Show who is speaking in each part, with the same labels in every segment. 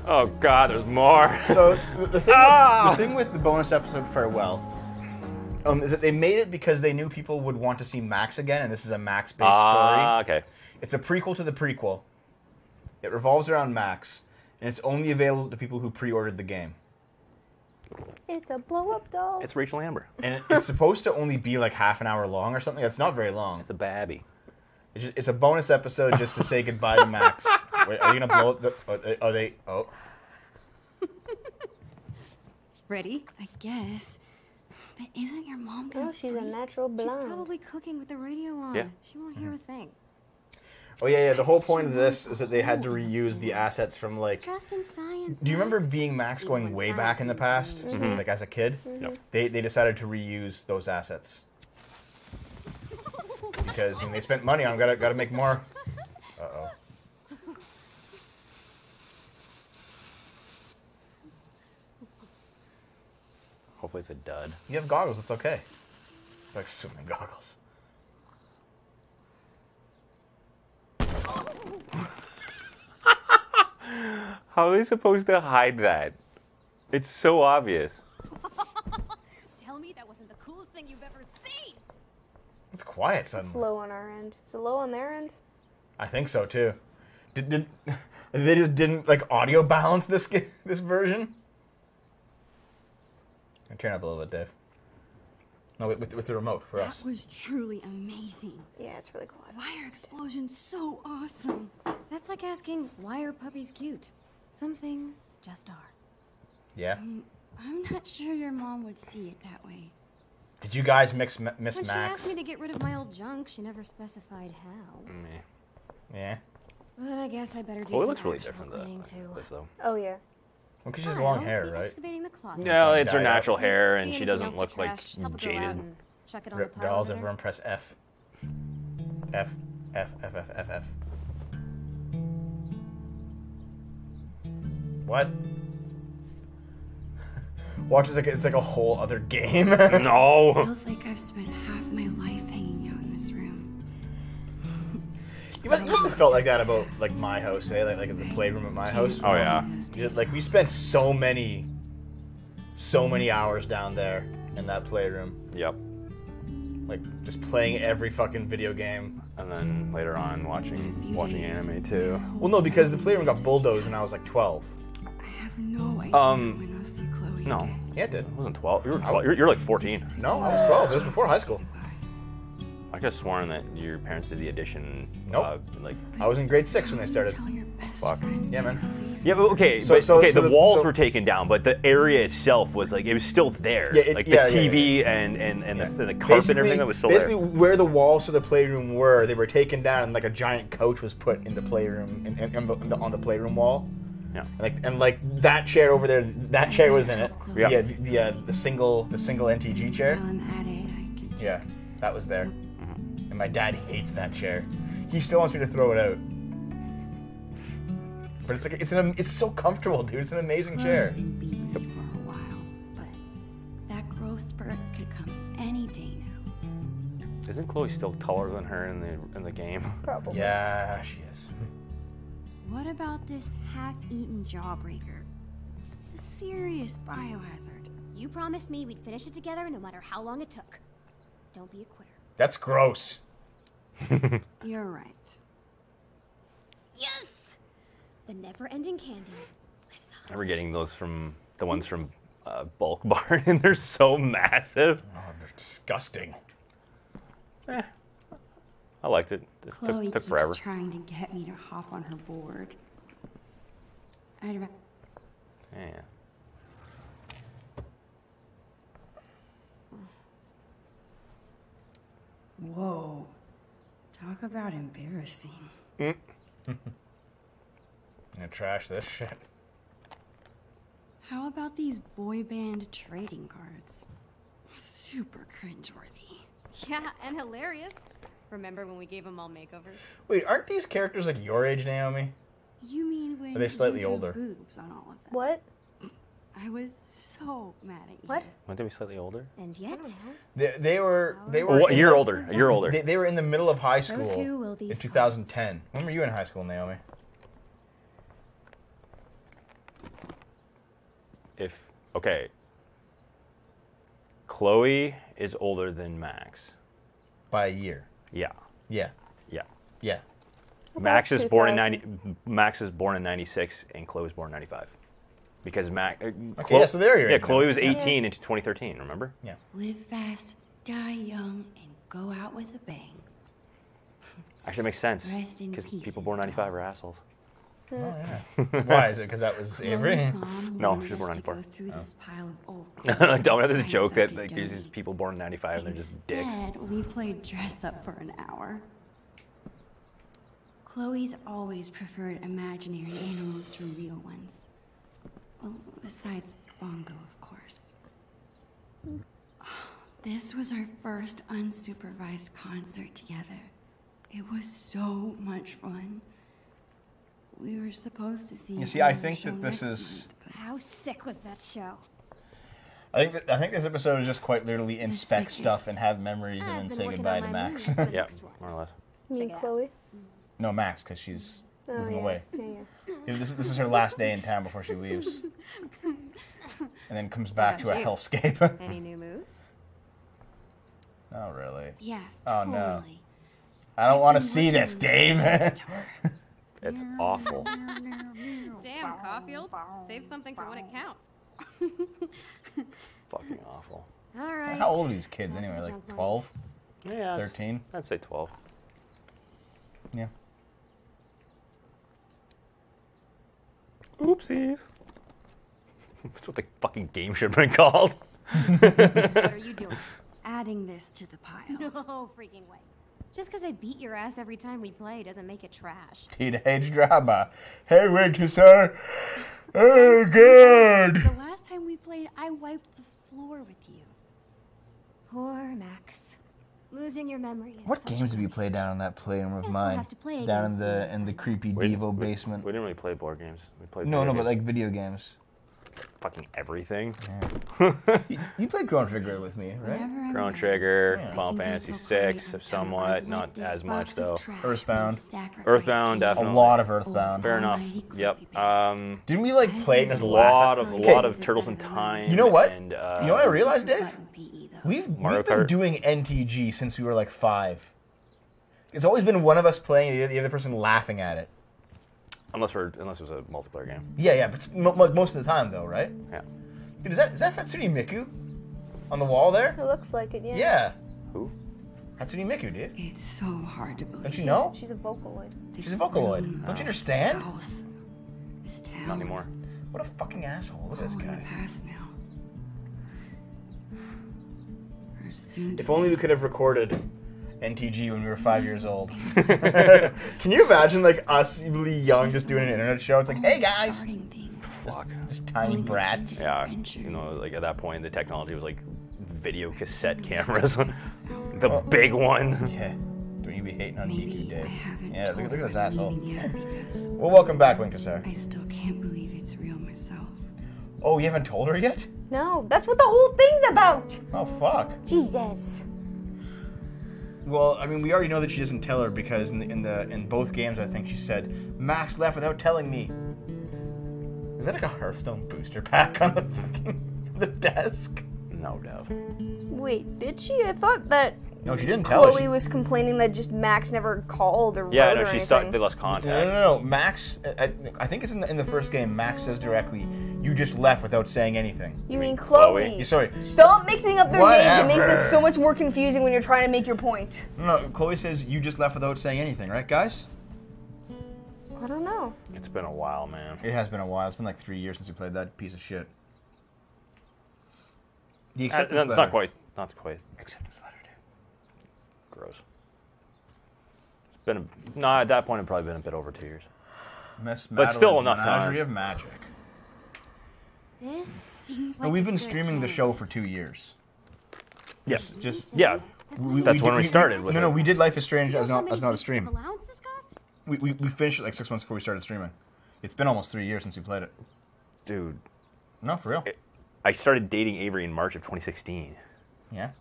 Speaker 1: Oh God, there's more.
Speaker 2: So the thing with the bonus episode Farewell is that they made it because they knew people would want to see Max again, and this is a Max-based story.
Speaker 1: Okay.
Speaker 2: It's a prequel to the prequel. It revolves around Max, and it's only available to people who pre-ordered the game.
Speaker 3: It's a blow-up doll.
Speaker 1: It's Rachel Amber.
Speaker 2: And it's supposed to only be like half an hour long or something. It's not very long.
Speaker 1: It's a babby.
Speaker 2: It's a bonus episode just to say goodbye to Max. Wait, are you gonna blow up the? Are they? Oh.
Speaker 4: Ready? I guess. But isn't your mom gonna?
Speaker 3: Oh, she's a
Speaker 4: freak?
Speaker 3: natural blonde.
Speaker 4: She's probably cooking with the radio on.
Speaker 1: Yeah.
Speaker 4: She won't hear a thing.
Speaker 2: Oh yeah. The whole point of this is that they had to reuse the assets from like.
Speaker 4: Trust in science.
Speaker 2: Do you remember
Speaker 4: Max.
Speaker 2: being Max going way back in the past, like as a kid?
Speaker 1: Yep.
Speaker 2: They decided to reuse those assets because they spent money on gotta make more. Uh-oh.
Speaker 1: Hopefully it's a dud.
Speaker 2: You have goggles. It's okay. Like swimming goggles.
Speaker 1: How are they supposed to hide that? It's so obvious.
Speaker 4: Tell me that wasn't the coolest thing you've ever seen.
Speaker 2: It's quiet
Speaker 3: It's
Speaker 2: suddenly.
Speaker 3: low on our end. Is it low on their end?
Speaker 2: I think so too. Did they just didn't like audio balance this version? Turn up a little bit, Dave. No, with the remote for us.
Speaker 4: That was truly amazing.
Speaker 3: Yeah, it's really quiet.
Speaker 4: Why are explosions so awesome? That's like asking, why are puppies cute? Some things just are.
Speaker 2: Yeah.
Speaker 4: I'm not sure your mom would see it that way.
Speaker 2: Did you guys miss
Speaker 4: When
Speaker 2: Max?
Speaker 4: she asked me to get rid of my old junk, she never specified how.
Speaker 1: Meh.
Speaker 2: Yeah.
Speaker 4: But I guess I better do
Speaker 1: Well, it
Speaker 4: some
Speaker 1: looks really
Speaker 4: actual
Speaker 1: different
Speaker 4: cleaning
Speaker 1: though.
Speaker 4: too.
Speaker 1: This though.
Speaker 3: Oh yeah.
Speaker 2: Well, because she's
Speaker 4: I
Speaker 2: long
Speaker 4: know,
Speaker 2: hair,
Speaker 4: keep
Speaker 2: right?
Speaker 4: excavating the closet.
Speaker 1: No, it's her
Speaker 2: Dye it.
Speaker 1: natural hair, and
Speaker 4: See
Speaker 1: she
Speaker 4: anything
Speaker 1: doesn't
Speaker 4: else to
Speaker 1: look like
Speaker 4: trash, help it go out
Speaker 1: jaded.
Speaker 4: and chuck it on
Speaker 2: Rip
Speaker 4: the pile
Speaker 2: dolls.
Speaker 4: over
Speaker 2: Everyone press F. F. F. F. F. F. F. What? Watch, it's like a whole other game.
Speaker 1: No.
Speaker 4: Feels like I've spent half my life hanging out in this room.
Speaker 2: You must have felt like that about like my house, eh? Like the playroom at my house.
Speaker 1: Oh yeah.
Speaker 2: Like we spent so many hours down there in that playroom,
Speaker 1: Yep.
Speaker 2: like just playing every fucking video game.
Speaker 1: And then later on, watching anime too.
Speaker 2: Well, no, because the playroom got bulldozed when I was like 12.
Speaker 4: I have no idea when I'll see Chloe
Speaker 1: No,
Speaker 4: again.
Speaker 2: Yeah, it did.
Speaker 1: it wasn't 12. You were 12. You're like 14.
Speaker 2: No, I was 12. It was before high school.
Speaker 1: I could have sworn that your parents did the addition.
Speaker 2: Nope.
Speaker 1: Like.
Speaker 2: I was in grade 6 when they started.
Speaker 4: Tell your best
Speaker 1: Fuck.
Speaker 4: friend.
Speaker 2: Yeah, man.
Speaker 1: Yeah, but okay.
Speaker 2: So-
Speaker 1: but,
Speaker 2: so-
Speaker 1: okay,
Speaker 2: so
Speaker 1: the
Speaker 2: the-
Speaker 1: walls
Speaker 2: so-
Speaker 1: were taken down, but the area itself was like it was still there.
Speaker 2: Yeah,
Speaker 1: like
Speaker 2: yeah,
Speaker 1: the
Speaker 2: yeah,
Speaker 1: TV and the carpet and everything that was still
Speaker 2: basically
Speaker 1: there.
Speaker 2: where the walls to the playroom were, they were taken down, and like a giant couch was put in the playroom on the playroom wall.
Speaker 1: Yeah.
Speaker 2: And that chair over there, that chair was in it.
Speaker 1: Yeah.
Speaker 2: The single NTG chair.
Speaker 4: I'm at it. I can
Speaker 2: Yeah, that was there. And my dad hates that chair. He still wants me to throw it out. But it's like it's so comfortable, dude. It's an amazing chair.
Speaker 4: Chloe's been beating it for a while, but that growth spurt could come any day now.
Speaker 1: Isn't Chloe still taller than her in the game?
Speaker 3: Probably.
Speaker 2: Yeah, she is.
Speaker 4: What about this half-eaten jawbreaker? A serious biohazard.
Speaker 5: You promised me we'd finish it together no matter how long it took. Don't be a quitter.
Speaker 2: That's gross.
Speaker 4: You're right.
Speaker 5: Yes! The never-ending candy lives on.
Speaker 1: I remember getting those from the ones from Bulk Barn, and they're so massive.
Speaker 2: Oh, they're disgusting.
Speaker 1: I liked it. It
Speaker 4: Chloe
Speaker 1: took
Speaker 4: keeps
Speaker 1: forever.
Speaker 4: trying to get me to hop on her board.
Speaker 1: Yeah.
Speaker 4: Whoa. Talk about embarrassing.
Speaker 2: I'm gonna trash this shit.
Speaker 4: How about these boy band trading cards? Super cringeworthy.
Speaker 5: Yeah, and hilarious. Remember when we gave them all makeovers?
Speaker 2: Wait, aren't these characters like your age, Naomi?
Speaker 4: You mean when
Speaker 2: Are they slightly
Speaker 4: you drew
Speaker 2: older?
Speaker 4: boobs on all of them?
Speaker 3: What?
Speaker 4: I was so mad at you.
Speaker 3: What?
Speaker 1: Weren't they slightly older?
Speaker 5: And yet,
Speaker 2: They were.
Speaker 1: What,
Speaker 2: in
Speaker 1: you're
Speaker 2: the-
Speaker 1: older. You're older.
Speaker 2: They were in the middle of high
Speaker 5: so
Speaker 2: school
Speaker 5: too will
Speaker 2: in
Speaker 5: these
Speaker 2: 2010. When were you in high school, Naomi?
Speaker 1: okay, Chloe is older than Max.
Speaker 2: By a year.
Speaker 1: Yeah.
Speaker 2: Yeah.
Speaker 1: Yeah.
Speaker 2: Yeah.
Speaker 1: Max is born in
Speaker 3: 2000.
Speaker 1: Max is born in 96 and Chloe was born in 95. Because
Speaker 2: yeah, so they're your
Speaker 1: yeah,
Speaker 2: age
Speaker 1: Chloe
Speaker 2: now.
Speaker 1: was 18 into 2013, remember?
Speaker 2: Yeah.
Speaker 4: Live fast, die young, and go out with a bang.
Speaker 1: Actually, it makes sense.
Speaker 4: Rest in
Speaker 1: Because
Speaker 4: peace,
Speaker 1: people born in
Speaker 4: it's
Speaker 1: 95 are assholes.
Speaker 2: Oh, yeah. Why? Is it because that was Avery?
Speaker 4: Chloe's mom
Speaker 1: No,
Speaker 4: wanted
Speaker 1: she's born
Speaker 4: us
Speaker 1: in
Speaker 4: to go
Speaker 1: 94.
Speaker 4: through this pile of old
Speaker 1: Like, don't know, there's a
Speaker 4: clothes
Speaker 1: joke that
Speaker 4: we
Speaker 1: like,
Speaker 4: could
Speaker 1: there's these
Speaker 4: donate.
Speaker 1: people born in 95 and they're just dicks.
Speaker 4: Instead, we played dress up for an hour. Chloe's always preferred imaginary animals to real ones. Well, besides Bongo, of course. This was our first unsupervised concert together. It was so much fun. We were supposed to see.
Speaker 2: You see, I
Speaker 4: another
Speaker 2: think
Speaker 4: show
Speaker 2: that this
Speaker 4: next
Speaker 2: is.
Speaker 4: month, but
Speaker 5: How sick was that show?
Speaker 2: I think this episode is just quite literally inspect
Speaker 4: sickest.
Speaker 2: stuff and have memories and
Speaker 5: I've
Speaker 2: then
Speaker 5: been
Speaker 2: say
Speaker 5: working
Speaker 2: goodbye
Speaker 5: on
Speaker 2: to
Speaker 5: my
Speaker 2: Max.
Speaker 5: moves for the
Speaker 1: Yeah,
Speaker 5: next one.
Speaker 1: more or less.
Speaker 3: Me
Speaker 5: Check
Speaker 3: and
Speaker 5: it out.
Speaker 3: Chloe.
Speaker 2: No, Max, because she's
Speaker 3: Oh,
Speaker 2: moving
Speaker 3: yeah.
Speaker 2: away.
Speaker 3: Yeah, yeah.
Speaker 2: This is her last day in town before she leaves. And then comes back to a
Speaker 6: you?
Speaker 2: hellscape.
Speaker 6: Any new moves?
Speaker 2: Oh, really?
Speaker 4: yeah,
Speaker 2: Oh,
Speaker 4: totally.
Speaker 2: no. I don't want to see this, Dave.
Speaker 1: It's awful.
Speaker 6: Damn, Caulfield. Save something for when it counts.
Speaker 1: Fucking awful.
Speaker 5: All right.
Speaker 2: How old are these kids
Speaker 5: Back to
Speaker 2: anyway?
Speaker 5: the
Speaker 2: Like
Speaker 5: junk
Speaker 2: 12?
Speaker 1: Yeah, it's-
Speaker 2: 13?
Speaker 1: I'd say 12.
Speaker 2: Yeah.
Speaker 1: Oopsies. That's what the fucking game should have been called.
Speaker 5: What are you doing?
Speaker 4: Adding this to the pile.
Speaker 5: No freaking way. Just because I beat your ass every time we play doesn't make it trash.
Speaker 2: Teenage drama. Hey, Winky, sir. Oh, God.
Speaker 4: The last time we played, I wiped the floor with you.
Speaker 5: Poor Max. Losing your memory. is
Speaker 2: What
Speaker 5: such
Speaker 2: games
Speaker 5: a-
Speaker 2: have you played down in that playroom of
Speaker 5: Guess we'll
Speaker 2: mine?
Speaker 5: have to play
Speaker 2: Down
Speaker 5: again
Speaker 2: in the
Speaker 5: soon.
Speaker 2: creepy
Speaker 1: We-
Speaker 2: Devo
Speaker 1: we-
Speaker 2: basement.
Speaker 1: We didn't really play board games. We played
Speaker 2: No,
Speaker 1: video
Speaker 2: but
Speaker 1: games.
Speaker 2: like video games.
Speaker 1: Fucking everything.
Speaker 2: You played Chrono Trigger with me, right?
Speaker 4: Whenever I'm
Speaker 1: Chrono
Speaker 4: ready,
Speaker 1: Trigger,
Speaker 2: Yeah.
Speaker 1: Final
Speaker 4: I can
Speaker 1: Fantasy
Speaker 4: go play
Speaker 1: VI,
Speaker 4: until
Speaker 1: somewhat,
Speaker 4: I
Speaker 1: not
Speaker 4: let this
Speaker 1: as much
Speaker 4: box of
Speaker 1: though.
Speaker 4: trash
Speaker 2: Earthbound.
Speaker 4: be sacrificed
Speaker 1: Earthbound,
Speaker 4: to you.
Speaker 2: A
Speaker 1: definitely.
Speaker 2: lot of Earthbound.
Speaker 1: Fair enough.
Speaker 4: Almighty
Speaker 1: Yep.
Speaker 4: Chloe
Speaker 2: Didn't we like play it and just
Speaker 1: A
Speaker 2: laugh
Speaker 1: lot
Speaker 2: at
Speaker 1: of
Speaker 2: Okay,
Speaker 1: Turtles in Time.
Speaker 2: You know what?
Speaker 1: And,
Speaker 2: You know what I realized, Dave?
Speaker 4: Button PE, though.
Speaker 2: We've
Speaker 1: Mario
Speaker 2: been
Speaker 1: Kart?
Speaker 2: doing NTG since we were like 5. It's always been one of us playing and the other person laughing at it.
Speaker 1: unless it was a multiplayer game.
Speaker 2: Yeah, but it's most of the time though, right?
Speaker 1: Yeah.
Speaker 2: Dude, is that Hatsune Miku on the wall there?
Speaker 3: It looks like it, yeah.
Speaker 2: Yeah,
Speaker 1: Who?
Speaker 2: Hatsune Miku, dude.
Speaker 4: It's so hard to believe.
Speaker 2: Don't you know?
Speaker 3: She's a Vocaloid.
Speaker 4: This
Speaker 2: She's a Vocaloid.
Speaker 4: room,
Speaker 2: Don't you understand?
Speaker 4: house, this town,
Speaker 1: Not anymore.
Speaker 2: What a fucking asshole! Look at this
Speaker 4: all in the
Speaker 2: guy.
Speaker 4: past now. Or soon to
Speaker 2: If only we could have recorded NTG when we were 5 years old. Can you imagine like us really young just doing an internet show? It's like, hey guys,
Speaker 4: starting things.
Speaker 1: Fuck.
Speaker 2: just tiny brats.
Speaker 1: Yeah, you know, like at that point, the technology was like video cassette cameras. The big one.
Speaker 2: Yeah. Don't you be hating on
Speaker 4: Maybe
Speaker 2: Miku,
Speaker 4: I
Speaker 2: Dave?
Speaker 4: haven't
Speaker 2: Yeah, look
Speaker 4: told
Speaker 2: at this
Speaker 4: her I'm
Speaker 2: asshole.
Speaker 4: leaving yet because
Speaker 2: Well, welcome back, Winkasar.
Speaker 4: I still can't believe it's real myself.
Speaker 2: Oh, you haven't told her yet?
Speaker 3: No, that's what the whole thing's about.
Speaker 2: Oh, fuck.
Speaker 3: Jesus.
Speaker 2: Well, I mean, we already know that she doesn't tell her because in both games, I think she said, Max left without telling me. Is that like a Hearthstone booster pack on the fucking the desk?
Speaker 1: No, Dev.
Speaker 3: Wait, did she? I thought that
Speaker 2: No, she didn't tell her.
Speaker 3: Chloe was complaining that just Max never called or
Speaker 1: Yeah,
Speaker 3: wrote
Speaker 1: no,
Speaker 3: or
Speaker 1: she
Speaker 3: anything.
Speaker 1: stuck. They lost
Speaker 2: No,
Speaker 1: contact.
Speaker 2: no. Max, I think it's in the first game, Max says directly, you just left without saying anything.
Speaker 3: You mean
Speaker 1: Chloe?
Speaker 3: Chloe?
Speaker 2: You sorry.
Speaker 3: Stop mixing up their names. It makes this
Speaker 2: Whatever.
Speaker 3: so much more confusing when you're trying to make your point.
Speaker 2: No, Chloe says you just left without saying anything, right, guys?
Speaker 3: I don't know.
Speaker 1: It's been a while, man.
Speaker 2: It has been a while. It's been like 3 years since we played that piece of shit. The acceptance
Speaker 1: That's
Speaker 2: letter.
Speaker 1: not quite
Speaker 2: Acceptance letter, dude.
Speaker 1: gross. It's been at that point, it'd probably been a bit over 2 years.
Speaker 2: Miss
Speaker 1: But still
Speaker 2: Madeline's
Speaker 1: enough time.
Speaker 2: Menagerie of Magic.
Speaker 5: This seems
Speaker 2: No,
Speaker 5: like
Speaker 2: we've
Speaker 5: a
Speaker 2: been
Speaker 5: good
Speaker 2: streaming the
Speaker 5: plan.
Speaker 2: show for 2 years.
Speaker 1: Yes.
Speaker 2: Just
Speaker 1: Yeah. That's when we started with
Speaker 2: No,
Speaker 1: it.
Speaker 2: we did Life is Strange
Speaker 5: Do you
Speaker 2: as
Speaker 5: know how
Speaker 2: not
Speaker 5: many
Speaker 2: a
Speaker 5: pieces
Speaker 2: stream.
Speaker 5: of allowance this cost?
Speaker 2: We finished it like 6 months before we started streaming. It's been almost 3 years since we played it.
Speaker 1: Dude,
Speaker 2: No, for real.
Speaker 1: I started dating Avery in March of 2016.
Speaker 2: Yeah.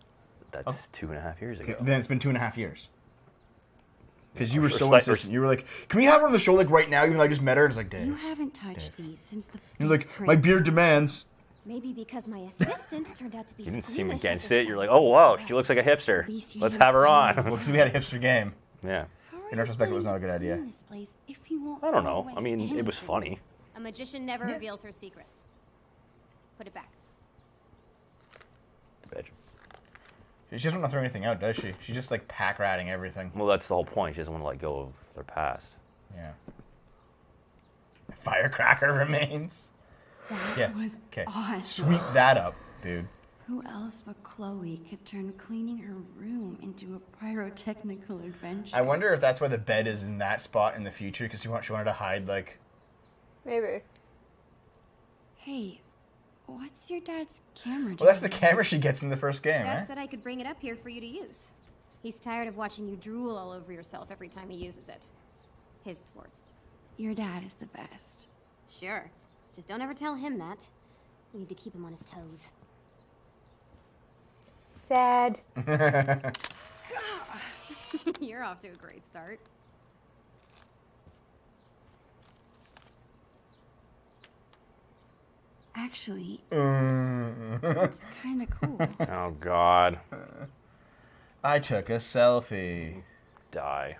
Speaker 1: That's 2.5 years ago.
Speaker 2: Okay, then it's been 2.5 years. Because you were
Speaker 1: Or
Speaker 2: so
Speaker 1: slight- or-
Speaker 2: insistent. You were like, "Can we have her on the show like right now?" Even though I just met her. It's like,
Speaker 4: You
Speaker 2: Dave.
Speaker 4: haven't touched these since the
Speaker 2: You're like,
Speaker 4: fifth
Speaker 2: "My
Speaker 4: grade.
Speaker 2: beard demands."
Speaker 5: Maybe because my assistant turned out to be
Speaker 1: You didn't seem
Speaker 5: squeamish
Speaker 1: against
Speaker 5: at this
Speaker 1: it. You're like,
Speaker 5: point.
Speaker 1: oh wow, she looks like a hipster.
Speaker 4: At least you
Speaker 1: Let's
Speaker 4: didn't
Speaker 1: have her
Speaker 4: say
Speaker 1: on.
Speaker 2: Well, because we had a hipster game.
Speaker 1: Yeah.
Speaker 4: How are
Speaker 2: In
Speaker 4: you
Speaker 2: retrospect, it was
Speaker 4: planning
Speaker 2: not a good
Speaker 4: to
Speaker 2: idea.
Speaker 4: clean this place if you won't
Speaker 1: I don't
Speaker 4: throw
Speaker 1: know.
Speaker 4: away
Speaker 1: I mean, it was
Speaker 4: anything?
Speaker 1: funny.
Speaker 5: A magician never reveals her secrets. Put it back.
Speaker 1: Bitch.
Speaker 2: She doesn't want to throw anything out, does she? She's just like pack ratting everything.
Speaker 1: Well, that's the whole point. She doesn't want to let go of their past.
Speaker 2: Yeah. Firecracker remains.
Speaker 4: That was
Speaker 2: Okay.
Speaker 4: awesome.
Speaker 2: Sweep that up, dude.
Speaker 4: Who else but Chloe could turn cleaning her room into a pyrotechnical adventure?
Speaker 2: I wonder if that's why the bed is in that spot in the future, because she wanted to hide, like...
Speaker 3: Maybe.
Speaker 4: Hey, what's your dad's camera doing?
Speaker 2: Well, that's the camera she gets in the first game,
Speaker 5: Dad
Speaker 2: right?
Speaker 5: said I could bring it up here for you to use. He's tired of watching you drool all over yourself every time he uses it. His words.
Speaker 4: Your dad is the best.
Speaker 5: Sure. Just don't ever tell him that. We need to keep him on his toes.
Speaker 3: Sad.
Speaker 6: You're off to a great start.
Speaker 4: Actually, it's kind of cool.
Speaker 1: Oh God.
Speaker 2: I took a selfie.
Speaker 1: Die.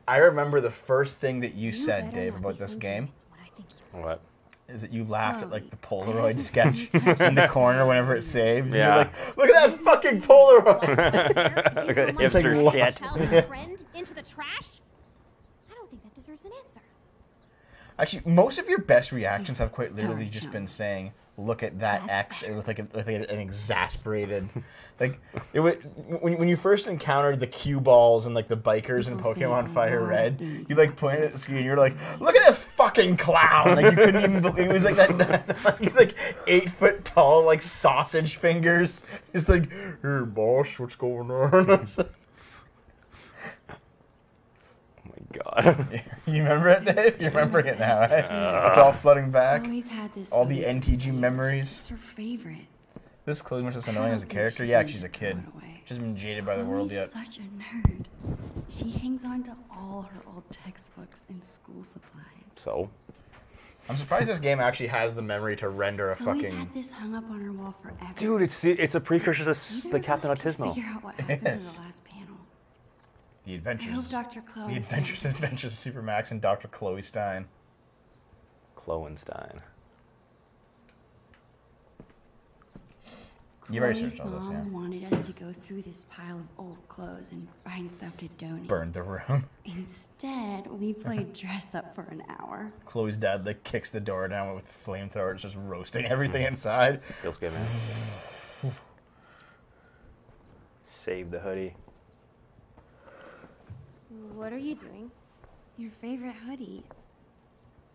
Speaker 2: I remember the first thing that you
Speaker 5: You
Speaker 2: said,
Speaker 5: better
Speaker 2: Dave,
Speaker 5: not
Speaker 2: about
Speaker 5: be
Speaker 2: this
Speaker 5: thinking
Speaker 2: game
Speaker 5: what I think you
Speaker 1: What?
Speaker 2: is that you laughed at like the
Speaker 4: Chloe,
Speaker 2: Polaroid
Speaker 4: I haven't
Speaker 2: sketch
Speaker 4: seen you touch
Speaker 2: in the
Speaker 4: your
Speaker 2: corner whenever it
Speaker 4: face.
Speaker 2: saved. And
Speaker 1: Yeah.
Speaker 2: You're like, look at that fucking Polaroid.
Speaker 1: Look at
Speaker 5: It's like,
Speaker 1: hipster
Speaker 2: what?
Speaker 1: shit.
Speaker 5: Tell your friend into the trash? I don't think that deserves an answer.
Speaker 2: Actually, most of your best reactions have quite
Speaker 4: Sorry,
Speaker 2: literally just
Speaker 4: John.
Speaker 2: been saying, "Look at that
Speaker 4: That's
Speaker 2: X," with like an exasperated, like it was when you first encountered the cue balls and like the bikers in
Speaker 4: People say
Speaker 2: Pokemon
Speaker 4: a
Speaker 2: Fire
Speaker 4: lot of
Speaker 2: Red.
Speaker 4: things
Speaker 2: You like
Speaker 4: about
Speaker 2: pointed at the
Speaker 4: this
Speaker 2: screen. You were like, "Look at this fucking clown!" Like you couldn't even believe it was like that. He's like 8 foot tall, like sausage fingers. He's like, "Hey boss, what's going on?" I was like,
Speaker 1: God.
Speaker 2: you remember it, Dave? You remember it now, right? It's all flooding back.
Speaker 4: Always had this.
Speaker 2: All the
Speaker 4: hoodie for
Speaker 2: NTG
Speaker 4: years.
Speaker 2: memories.
Speaker 4: It's her favorite.
Speaker 2: This Chloe much as
Speaker 4: I
Speaker 2: annoying
Speaker 4: don't
Speaker 2: as a
Speaker 4: think
Speaker 2: character.
Speaker 4: she
Speaker 2: Yeah,
Speaker 4: can
Speaker 2: she's a
Speaker 4: throw
Speaker 2: kid.
Speaker 4: it away.
Speaker 2: She hasn't been jaded by the world
Speaker 4: Chloe's
Speaker 2: yet.
Speaker 4: such a nerd. She hangs on to all her old textbooks and school supplies.
Speaker 1: So.
Speaker 2: I'm surprised this game actually has the memory to render a
Speaker 4: Chloe's
Speaker 2: fucking.
Speaker 4: had this hung up on her wall forever.
Speaker 1: Dude, it's a precursor to
Speaker 4: Neither
Speaker 1: the
Speaker 4: of
Speaker 1: Captain
Speaker 4: us can
Speaker 1: Autismo.
Speaker 4: Figure out what happened in
Speaker 2: Yes.
Speaker 4: the last panel.
Speaker 2: The
Speaker 4: I
Speaker 2: Adventures.
Speaker 4: hope Dr. Chloe.
Speaker 2: The Adventures of Supermax and Dr. Chloe Stein.
Speaker 1: Chloenstein.
Speaker 2: You've already
Speaker 4: Chloe's
Speaker 2: searched all this, yeah.
Speaker 4: mom wanted us to go through this pile of old clothes and find stuff to donate.
Speaker 2: Burned the room.
Speaker 4: Instead, we played dress up for an hour.
Speaker 2: Chloe's dad like kicks the door down with the flamethrower. It's just roasting everything inside.
Speaker 1: Feels good, man. Save the hoodie.
Speaker 5: What are you doing?
Speaker 4: Your favorite hoodie.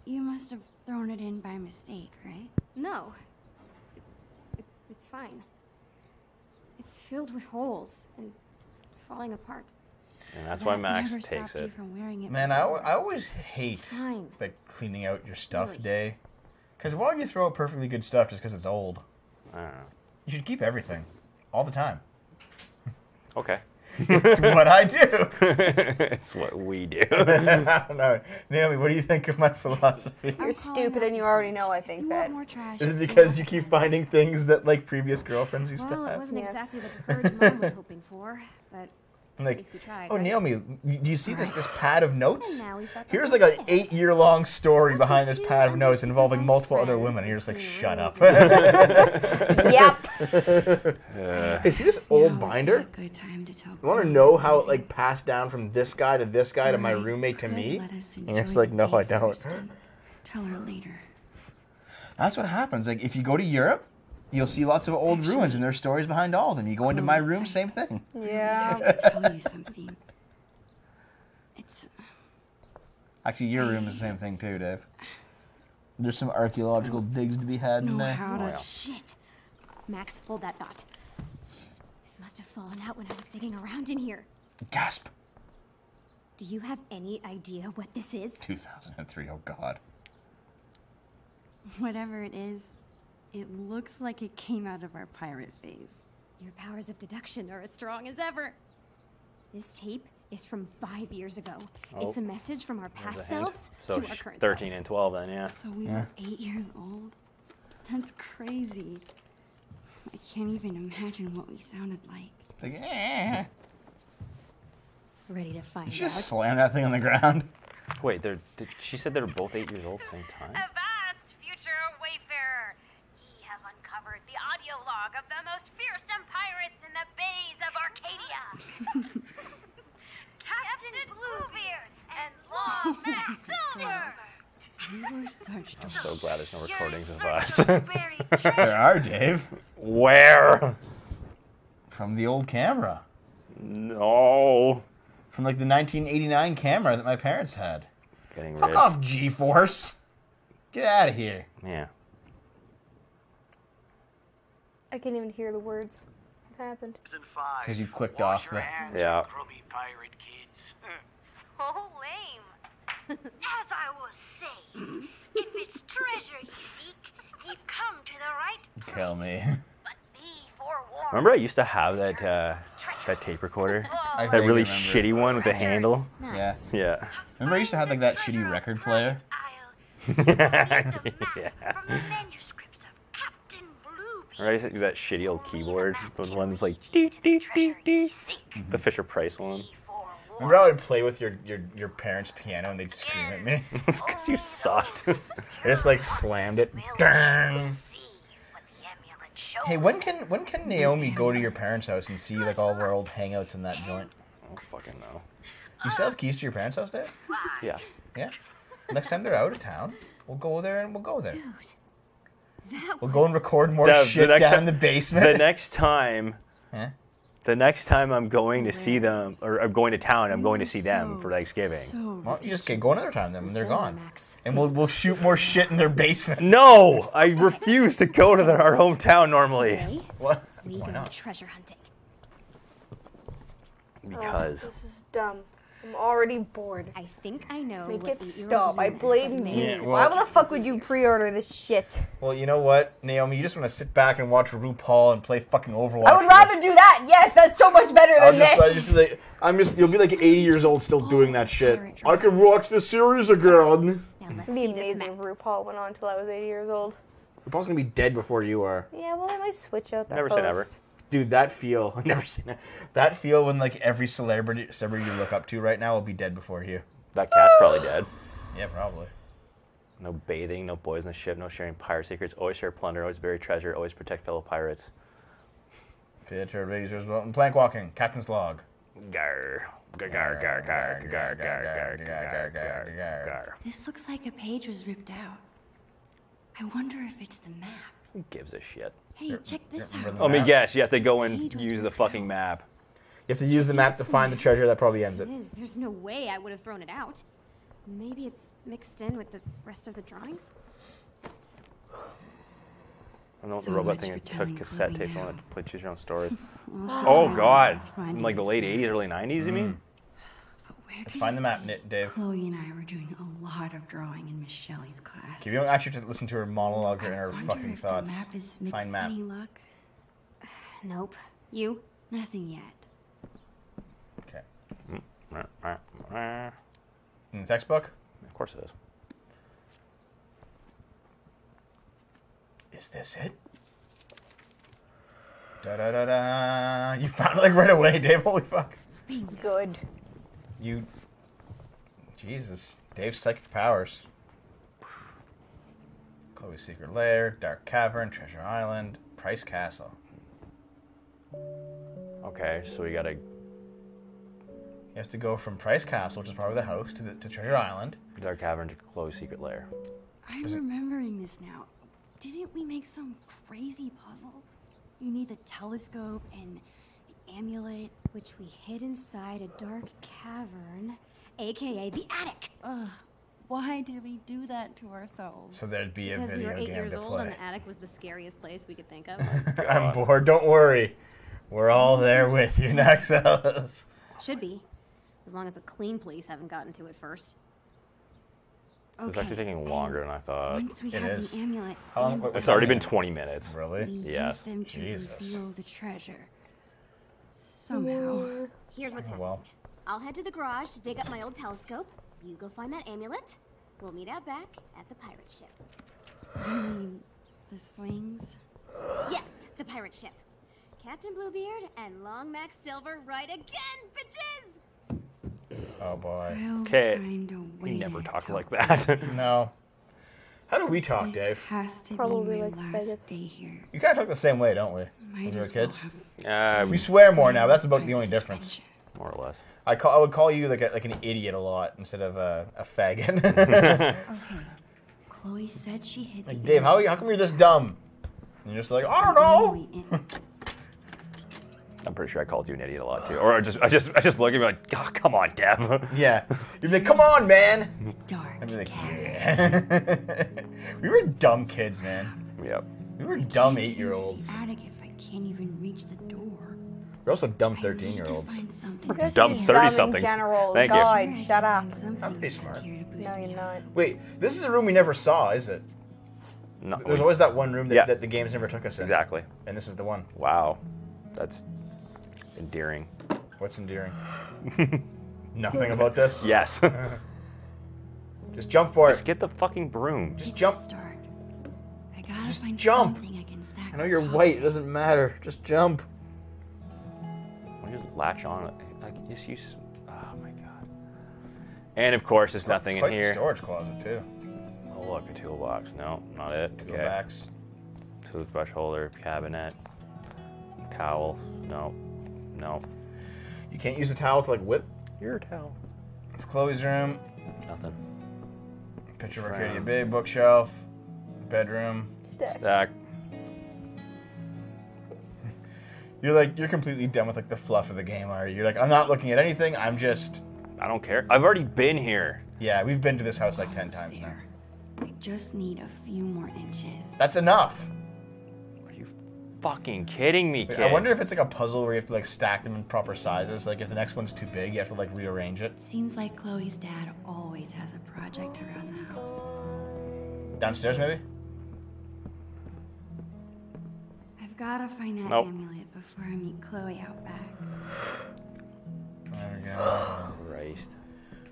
Speaker 4: You must have thrown it in by mistake, right?
Speaker 5: No. It's fine. It's filled with holes and falling apart.
Speaker 1: And that's why
Speaker 4: That
Speaker 1: Max
Speaker 4: never
Speaker 1: takes
Speaker 4: stopped you
Speaker 1: it.
Speaker 4: from wearing it
Speaker 2: Man,
Speaker 4: before.
Speaker 2: I always hate
Speaker 5: It's fine.
Speaker 2: like cleaning out your stuff
Speaker 5: Really?
Speaker 2: day. Because why do you throw out perfectly good stuff just because it's old?
Speaker 1: I don't know.
Speaker 2: You should keep everything. All the time.
Speaker 1: Okay.
Speaker 2: It's what I do.
Speaker 1: It's what we do.
Speaker 2: I don't know. Naomi, what do you think of my philosophy?
Speaker 3: You're stupid and you already know, I think,
Speaker 4: You
Speaker 3: that.
Speaker 4: want more trash?
Speaker 2: Is it because you keep finding things that like previous girlfriends used
Speaker 5: Well,
Speaker 2: to
Speaker 5: it
Speaker 2: have?
Speaker 5: wasn't
Speaker 3: Yes.
Speaker 5: exactly the purge Mom was hoping for, but
Speaker 2: I'm
Speaker 5: at
Speaker 2: like,
Speaker 5: least we tried.
Speaker 2: oh,
Speaker 5: right?
Speaker 2: Naomi, do you see this pad of notes?
Speaker 5: And now we've got the
Speaker 2: Here's
Speaker 5: whole
Speaker 2: like an
Speaker 5: thing.
Speaker 2: 8-year-long story
Speaker 5: What
Speaker 2: behind
Speaker 5: did
Speaker 2: this
Speaker 5: you
Speaker 2: pad of
Speaker 5: and
Speaker 2: notes
Speaker 5: your
Speaker 2: involving
Speaker 5: supervised
Speaker 2: multiple other
Speaker 5: friends
Speaker 2: women. And you're just like,
Speaker 5: clean
Speaker 2: shut
Speaker 5: rooms
Speaker 2: up.
Speaker 3: Yep.
Speaker 2: Hey, see this
Speaker 4: Now
Speaker 2: old
Speaker 4: would be
Speaker 2: binder?
Speaker 4: a good time to tell
Speaker 2: You want to
Speaker 4: Chloe
Speaker 2: know
Speaker 4: what
Speaker 2: how
Speaker 4: we
Speaker 2: it like
Speaker 4: did.
Speaker 2: passed down from this guy to this guy to my
Speaker 4: Alright,
Speaker 2: roommate to
Speaker 4: could
Speaker 2: me?
Speaker 4: let us
Speaker 2: And it's
Speaker 4: enjoy
Speaker 2: like,
Speaker 4: the
Speaker 2: no,
Speaker 4: day
Speaker 2: I don't.
Speaker 4: first and Tell her later.
Speaker 2: That's what happens. Like if you go to Europe, you'll see lots of old ruins and there's stories behind all of them. You go into my room, same thing.
Speaker 4: I
Speaker 3: Yeah.
Speaker 4: have to tell you something. It's
Speaker 2: Actually, your room is the same thing too, Dave. There's some archaeological digs to be had in
Speaker 4: know
Speaker 2: there.
Speaker 4: how to.
Speaker 1: yeah.
Speaker 5: Shit. Max, hold that thought. This must have fallen out when I was digging around in here.
Speaker 2: Gasp.
Speaker 5: Do you have any idea what this is?
Speaker 2: 2003. Oh God.
Speaker 4: Whatever it is, it looks like it came out of our pirate phase.
Speaker 5: Your powers of deduction are as strong as ever. This tape is from 5 years ago.
Speaker 1: Oh.
Speaker 5: It's a message from our
Speaker 1: There's a
Speaker 5: past
Speaker 1: hint.
Speaker 5: selves
Speaker 1: So
Speaker 5: to our current
Speaker 1: 13
Speaker 5: selves.
Speaker 1: and 12 then, yeah.
Speaker 4: So we were 8 years old. That's crazy. I can't even imagine what we sounded like.
Speaker 2: Like, eh.
Speaker 5: Ready to find
Speaker 2: You just
Speaker 5: out?
Speaker 2: slam that thing on the ground.
Speaker 1: Wait, she said they were both 8 years old at the same time?
Speaker 7: Avast, future wayfarer! Ye have uncovered the audio log of the most fearsome pirates in the bays of Arcadia. Captain Bluebeard and Long Mac Silver.
Speaker 4: We were such
Speaker 1: I'm so glad there's no recordings of us.
Speaker 2: There are, Dave.
Speaker 1: Where?
Speaker 2: From the old camera.
Speaker 1: No.
Speaker 2: From like the 1989 camera that my parents had.
Speaker 1: Getting
Speaker 2: Fuck
Speaker 1: rid.
Speaker 2: off, G-Force. Get out of here.
Speaker 1: Yeah.
Speaker 3: I can't even hear the words. What happened?
Speaker 2: Because you clicked off the...
Speaker 1: Yeah.
Speaker 7: So lame. As I was saying, if it's treasure ye seek, ye've come to the right.
Speaker 2: Kill me.
Speaker 7: But be forewarned.
Speaker 1: Remember I used to have that tape recorder?
Speaker 2: I
Speaker 1: That
Speaker 2: vaguely
Speaker 1: really
Speaker 2: remember.
Speaker 1: shitty one with the handle?
Speaker 2: Yeah.
Speaker 1: Yeah.
Speaker 2: Remember I used to have like that shitty record player?
Speaker 7: I'll read the map
Speaker 1: Yeah.
Speaker 7: from the manuscripts of Captain Bluebeard.
Speaker 1: Right, I used to do that shitty old keyboard. The one that's like, dee, dee, dee, dee. The Fisher Price one.
Speaker 2: Remember how I'd play with your parents' piano and they'd scream at me?
Speaker 1: It's because you sucked.
Speaker 2: I just like slammed it. Darn. Hey, when can Naomi go to your parents' house and see like all of our old hangouts in that joint?
Speaker 1: I don't fucking know.
Speaker 2: You still have keys to your parents' house, Dave?
Speaker 1: Yeah.
Speaker 2: Yeah. Next time they're out of town, we'll go there and we'll go there.
Speaker 5: That
Speaker 2: We'll go and record more
Speaker 1: Dev,
Speaker 2: shit
Speaker 1: next
Speaker 2: down
Speaker 1: time-
Speaker 2: in the basement.
Speaker 1: The next time
Speaker 2: Huh?
Speaker 1: The next time I'm going to see them, or I'm going to town, I'm going to see them for Thanksgiving.
Speaker 2: Well, you just can go another time then when they're
Speaker 5: Stay on,
Speaker 2: gone.
Speaker 5: Max.
Speaker 2: And we'll shoot more shit in their basement.
Speaker 1: No! I refuse to go to our hometown normally.
Speaker 5: Today,
Speaker 2: What?
Speaker 5: we
Speaker 2: Why
Speaker 5: go
Speaker 2: not?
Speaker 5: treasure hunting.
Speaker 1: Because.
Speaker 3: This is dumb. I'm already bored.
Speaker 5: I think I know
Speaker 3: Make
Speaker 5: what
Speaker 3: it
Speaker 5: 8-year-old
Speaker 3: stop. I
Speaker 5: you
Speaker 3: blame
Speaker 5: have
Speaker 3: you.
Speaker 5: made.
Speaker 2: Yeah,
Speaker 3: Why
Speaker 2: well-
Speaker 3: the fuck would you pre-order this shit?
Speaker 2: Well, you know what, Naomi? You just want to sit back and watch RuPaul and play fucking Overwatch.
Speaker 3: I would rather do that. Yes, that's so much better than this.
Speaker 2: You'll be like 80 years old still doing that shit. I could watch the series again.
Speaker 5: Now let's
Speaker 3: It'd be
Speaker 5: see this
Speaker 3: amazing if
Speaker 5: map.
Speaker 3: RuPaul went on until I was 80 years old.
Speaker 2: RuPaul's gonna be dead before you are.
Speaker 3: Yeah, well, I might switch out the
Speaker 1: Never say never.
Speaker 3: host.
Speaker 2: Dude, that feel, I've never seen it. That feel when like every celebrity you look up to right now will be dead before you.
Speaker 1: That cat's probably dead.
Speaker 2: Yeah, probably.
Speaker 1: No bathing, no boys in the ship, no sharing pirate secrets, always share plunder, always bury treasure, always protect fellow pirates.
Speaker 2: Picture razors, plank walking, captain's log.
Speaker 1: Gar. Gar, gar, gar, gar, gar, gar, gar, gar, gar, gar.
Speaker 4: This looks like a page was ripped out. I wonder if it's the map.
Speaker 1: Who gives a shit?
Speaker 4: Hey, check this
Speaker 2: remember
Speaker 4: out.
Speaker 2: the
Speaker 1: I mean,
Speaker 2: map?
Speaker 1: yes, you have to go
Speaker 4: This
Speaker 1: and
Speaker 4: page was
Speaker 1: use the
Speaker 4: ripped
Speaker 1: fucking
Speaker 4: out.
Speaker 1: map.
Speaker 2: You have to use the map to find the treasure. That probably ends it.
Speaker 5: It is. There's no way I would have thrown it out. Maybe it's mixed in with the rest of the drawings?
Speaker 1: I know the
Speaker 4: So
Speaker 1: robot
Speaker 4: much
Speaker 1: thing
Speaker 4: for
Speaker 1: that took
Speaker 4: telling
Speaker 1: cassette
Speaker 4: Chloe
Speaker 1: tapes and
Speaker 4: now.
Speaker 1: wanted to play choose your own stories.
Speaker 4: Also,
Speaker 1: Oh god,
Speaker 4: let's find
Speaker 1: in like the
Speaker 4: this
Speaker 1: late
Speaker 4: map.
Speaker 1: 80s, early 90s, you mean?
Speaker 4: But where
Speaker 2: Let's
Speaker 4: could
Speaker 2: find
Speaker 4: it
Speaker 2: the map,
Speaker 4: be?
Speaker 2: Dave.
Speaker 4: Chloe and I were doing a lot of drawing in Miss Shelley's class.
Speaker 2: If you don't actually have to listen to her monologue and her
Speaker 4: I wonder
Speaker 2: fucking
Speaker 4: if
Speaker 2: thoughts,
Speaker 4: the map is mixed
Speaker 2: find map.
Speaker 4: any luck?
Speaker 5: Nope. You?
Speaker 4: Nothing yet.
Speaker 2: Okay.
Speaker 1: Of
Speaker 2: In the textbook?
Speaker 1: course it is.
Speaker 2: Is this it? Da da da da! You found it like right away, Dave. Holy fuck!
Speaker 3: Good.
Speaker 2: You, Jesus, Dave's psychic powers. Chloe's secret lair, dark cavern, treasure island, Price Castle.
Speaker 1: Okay, so we gotta
Speaker 2: You have to go from Price Castle, which is probably the house, to Treasure Island.
Speaker 1: Dark Cavern to Chloe's secret lair.
Speaker 4: I'm
Speaker 2: Is it-
Speaker 4: remembering this now. Didn't we make some crazy puzzle? You need the telescope and the amulet.
Speaker 5: Which we hid inside a dark cavern, aka the attic.
Speaker 4: Ugh, why did we do that to ourselves?
Speaker 2: So there'd be a
Speaker 5: Because we
Speaker 2: video
Speaker 5: were 8
Speaker 2: game
Speaker 5: years
Speaker 2: to
Speaker 5: old and
Speaker 2: play.
Speaker 5: the attic was the scariest place we could think of.
Speaker 2: I'm bored. Don't worry. We're all there with you, Naxos.
Speaker 5: Should be. As long as the clean police haven't gotten to it first.
Speaker 1: It's actually taking longer than I thought.
Speaker 4: Once we
Speaker 2: It
Speaker 4: have
Speaker 2: is.
Speaker 4: the amulet
Speaker 2: How long-
Speaker 4: and
Speaker 2: what-
Speaker 4: the
Speaker 1: It's already been
Speaker 4: telescope,
Speaker 1: 20 minutes.
Speaker 4: we
Speaker 2: Really?
Speaker 1: Yes.
Speaker 4: use them to
Speaker 2: Jesus.
Speaker 4: reveal the treasure. Somehow.
Speaker 5: Here's what's
Speaker 2: Oh,
Speaker 5: happening.
Speaker 2: well.
Speaker 5: I'll head to the garage to dig up my old telescope. You go find that amulet. We'll meet out back at the pirate ship.
Speaker 4: The swings?
Speaker 5: Yes, the pirate ship. Captain Bluebeard and Long Mac Silver right again, bitches!
Speaker 2: Oh boy.
Speaker 4: I'll
Speaker 1: Okay,
Speaker 4: find a
Speaker 1: we
Speaker 4: way
Speaker 1: never
Speaker 4: to
Speaker 1: talk like that.
Speaker 2: No. How do we talk,
Speaker 4: This
Speaker 2: Dave?
Speaker 4: has to
Speaker 3: Probably
Speaker 4: be my
Speaker 3: like
Speaker 4: last
Speaker 3: faggots.
Speaker 4: day here.
Speaker 2: You kind of talk the same way, don't we?
Speaker 4: Might
Speaker 2: When we were
Speaker 4: as well
Speaker 2: kids.
Speaker 4: have
Speaker 2: We swear more now. That's about the only
Speaker 4: private
Speaker 2: difference.
Speaker 4: adventure.
Speaker 1: More or less.
Speaker 2: I would call you like an idiot a lot instead of a faggot.
Speaker 4: Okay. Chloe said she hid
Speaker 2: Like,
Speaker 4: the
Speaker 2: Dave, how come you're this dumb? And you're just like, I don't know.
Speaker 1: I'm pretty sure I called you an idiot a lot too. Or I just look at you like, oh, come on, Dev.
Speaker 2: Yeah. You'd be like, come on, man.
Speaker 4: Dark
Speaker 2: I'd be like,
Speaker 4: cavern.
Speaker 2: yeah. We were dumb kids, man.
Speaker 1: Yep.
Speaker 2: We were
Speaker 4: I
Speaker 2: dumb
Speaker 4: can't get into
Speaker 2: 8-year-olds.
Speaker 4: the attic if I can't even reach the door.
Speaker 2: We're also dumb
Speaker 4: I need to
Speaker 2: 13-year-olds.
Speaker 4: find something
Speaker 3: Just
Speaker 1: Dumb
Speaker 3: be
Speaker 1: 30-somethings.
Speaker 3: in general.
Speaker 1: Thank you.
Speaker 3: God,
Speaker 4: Sure, I
Speaker 3: shut
Speaker 4: can
Speaker 3: up.
Speaker 4: find something
Speaker 2: I'm pretty
Speaker 4: back
Speaker 2: smart.
Speaker 4: here to boost
Speaker 3: No, you're
Speaker 4: me
Speaker 3: not.
Speaker 4: up.
Speaker 2: Wait, this is a room we never saw, is it?
Speaker 1: No,
Speaker 2: There's always that one room that,
Speaker 1: Yeah.
Speaker 2: that the games never took us in.
Speaker 1: exactly.
Speaker 2: And this is the one.
Speaker 1: Wow, that's endearing.
Speaker 2: What's endearing? Nothing about this?
Speaker 1: Yes.
Speaker 2: Just jump for
Speaker 1: Just
Speaker 2: it.
Speaker 1: get the fucking broom.
Speaker 2: Just
Speaker 4: It's a
Speaker 2: jump.
Speaker 4: start. I gotta
Speaker 2: Just
Speaker 4: find
Speaker 2: jump.
Speaker 4: something I can stack.
Speaker 2: I know
Speaker 4: on
Speaker 2: you're
Speaker 4: top
Speaker 2: white.
Speaker 4: of
Speaker 2: It doesn't matter. Just jump.
Speaker 1: I just latch on it. Like, just use. Oh my god. And of course, there's nothing
Speaker 2: It's
Speaker 1: in
Speaker 2: quite the
Speaker 1: here.
Speaker 2: storage closet, too.
Speaker 1: Oh look, a toolbox. No, not it.
Speaker 2: Go
Speaker 1: Okay.
Speaker 2: backs.
Speaker 1: Toothbrush holder, cabinet, towels. No, no.
Speaker 2: You can't use a towel to, like, whip.
Speaker 1: Your towel.
Speaker 2: It's Chloe's room.
Speaker 1: Nothing.
Speaker 2: Picture of
Speaker 1: Frame.
Speaker 2: Arcadia Bay, bookshelf, bedroom.
Speaker 3: Stick.
Speaker 1: Stack.
Speaker 2: You're completely done with, like, the fluff of the game, are you? You're like, I'm not looking at anything. I'm just...
Speaker 1: I don't care. I've already been here.
Speaker 2: Yeah, we've been to this house like 10
Speaker 4: Almost
Speaker 2: times now.
Speaker 4: there. I just need a few more inches.
Speaker 2: That's enough.
Speaker 1: Are you fucking kidding me, kid?
Speaker 2: I wonder if it's like a puzzle where you have to like stack them in proper sizes. Like if the next one's too big, you have to like rearrange it.
Speaker 4: Seems like Chloe's dad always has a project around the house.
Speaker 2: Downstairs, maybe?
Speaker 4: I've gotta find that
Speaker 1: Nope.
Speaker 4: amulet before I meet Chloe out back.
Speaker 2: There we go.
Speaker 1: Christ.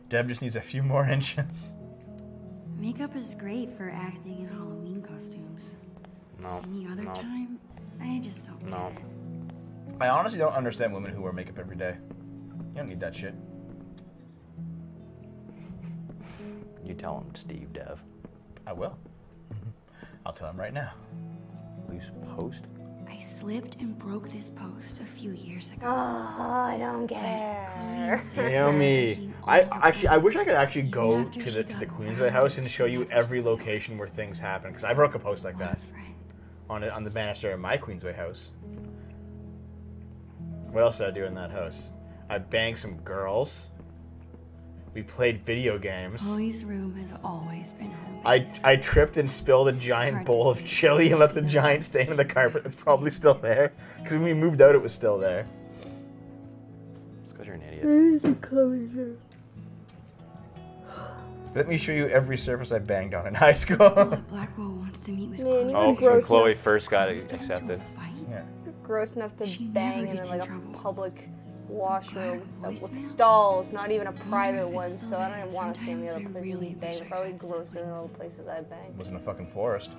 Speaker 2: Deb just needs a few more inches.
Speaker 4: Makeup is great for acting in Halloween costumes.
Speaker 1: No.
Speaker 4: Any other
Speaker 1: no.
Speaker 4: time, I just don't
Speaker 1: No.
Speaker 4: get it.
Speaker 2: I honestly don't understand women who wear makeup every day. You don't need that shit.
Speaker 1: You tell him, Steve Dev.
Speaker 2: I will. I'll tell him right now.
Speaker 1: Loose post.
Speaker 4: I slipped and broke this post a few years ago.
Speaker 3: Oh, I don't
Speaker 4: Chloe
Speaker 3: care.
Speaker 4: insisted on
Speaker 2: Naomi,
Speaker 4: taking
Speaker 2: I
Speaker 4: all the
Speaker 2: actually wish I could actually
Speaker 4: Even
Speaker 2: go
Speaker 4: after
Speaker 2: to
Speaker 4: she
Speaker 2: the
Speaker 4: got
Speaker 2: Queensway
Speaker 4: married,
Speaker 2: house and
Speaker 4: she
Speaker 2: show you
Speaker 4: never
Speaker 2: every
Speaker 4: said
Speaker 2: location where things happen because I broke a post like
Speaker 4: one
Speaker 2: that
Speaker 4: friend.
Speaker 2: on the banister in my Queensway house. What else did I do in that house? I banged some girls. We played video games.
Speaker 4: Chloe's room has always been her base.
Speaker 2: I tripped and spilled a giant
Speaker 4: hard
Speaker 2: bowl
Speaker 4: to
Speaker 2: of chili and left a giant stain on the carpet that's probably still there. Because when we moved out, it was still there.
Speaker 1: It's because you're an idiot.
Speaker 2: Let me show you every surface I banged on in high school.
Speaker 4: Blackwell wants to meet with
Speaker 3: Man,
Speaker 4: Chloe.
Speaker 3: you
Speaker 1: Oh,
Speaker 3: Even gross
Speaker 1: when Chloe
Speaker 3: enough.
Speaker 1: first got
Speaker 4: Into a
Speaker 1: accepted.
Speaker 4: fight.
Speaker 2: Yeah.
Speaker 3: Gross enough to
Speaker 4: She
Speaker 3: bang
Speaker 4: never
Speaker 3: in
Speaker 4: gets
Speaker 3: like
Speaker 4: in
Speaker 3: a
Speaker 4: trouble.
Speaker 3: public washroom
Speaker 4: Got a
Speaker 3: with
Speaker 4: voicemail?
Speaker 3: stalls, not even a
Speaker 4: if
Speaker 3: private
Speaker 4: it's
Speaker 3: one,
Speaker 4: still
Speaker 3: so I don't
Speaker 4: there.
Speaker 3: even want to see any other
Speaker 4: Sometimes I
Speaker 3: places
Speaker 4: really
Speaker 3: you bang.
Speaker 4: wish
Speaker 3: They're
Speaker 4: I
Speaker 3: probably
Speaker 4: had
Speaker 3: grosser than all
Speaker 4: siblings.
Speaker 3: the places I bang.
Speaker 2: It wasn't a fucking forest.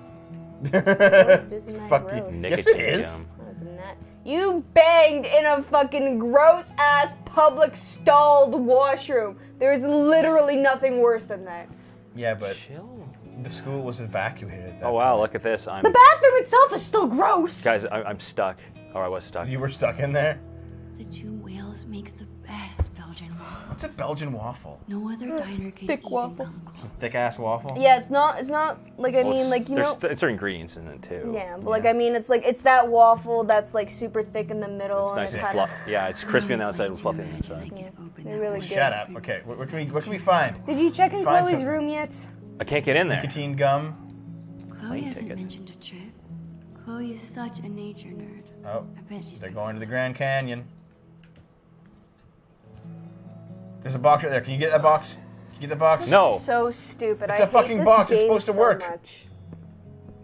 Speaker 3: Forest isn't that
Speaker 2: Fuck you.
Speaker 3: gross.
Speaker 2: Yes, it is.
Speaker 1: gum.
Speaker 3: Isn't that? You banged in a fucking gross ass public stalled washroom. There's literally nothing worse than that.
Speaker 2: Yeah, but
Speaker 1: Chill.
Speaker 2: the school was evacuated. At that
Speaker 1: Oh wow,
Speaker 2: point.
Speaker 1: look at this. I'm
Speaker 3: The bathroom itself is still gross.
Speaker 1: guys. I'm stuck. Or I was stuck.
Speaker 2: You were stuck in there?
Speaker 4: The Two Whales makes the best Belgian waffle.
Speaker 2: What's a Belgian waffle?
Speaker 4: No other diner can
Speaker 3: thick
Speaker 4: even
Speaker 3: waffle.
Speaker 4: come close.
Speaker 2: Thick ass waffle?
Speaker 3: Yeah, it's not like I
Speaker 1: Well,
Speaker 3: mean
Speaker 1: it's-
Speaker 3: like you know.
Speaker 1: there's certain ingredients in it too.
Speaker 3: Yeah, but like I mean it's like it's that waffle that's like super thick in the middle
Speaker 1: It's nice
Speaker 3: and
Speaker 1: and
Speaker 3: kind
Speaker 1: fluffy. Yeah, it's crispy on the outside and fluffy on the
Speaker 4: Imagine I
Speaker 1: inside.
Speaker 4: could open
Speaker 3: They're
Speaker 4: that
Speaker 3: really
Speaker 4: one.
Speaker 3: good.
Speaker 2: Shut up. Okay, what can we find?
Speaker 3: Did you check in
Speaker 2: Find
Speaker 3: Chloe's
Speaker 2: some-
Speaker 3: room yet?
Speaker 1: I can't get in there.
Speaker 2: Nicotine gum.
Speaker 4: Chloe
Speaker 1: Plane
Speaker 4: hasn't
Speaker 1: tickets.
Speaker 4: mentioned a trip. Chloe is such a nature nerd.
Speaker 2: Oh,
Speaker 4: I bet she's
Speaker 2: they're
Speaker 4: like,
Speaker 2: going to the Grand Canyon. There's a box right there. Can you get that box? Can you get the box?
Speaker 1: No.
Speaker 3: So stupid.
Speaker 2: It's
Speaker 3: I
Speaker 2: a fucking
Speaker 3: hate this
Speaker 2: box. It's
Speaker 3: game
Speaker 2: supposed to
Speaker 3: so
Speaker 2: work.
Speaker 3: Much.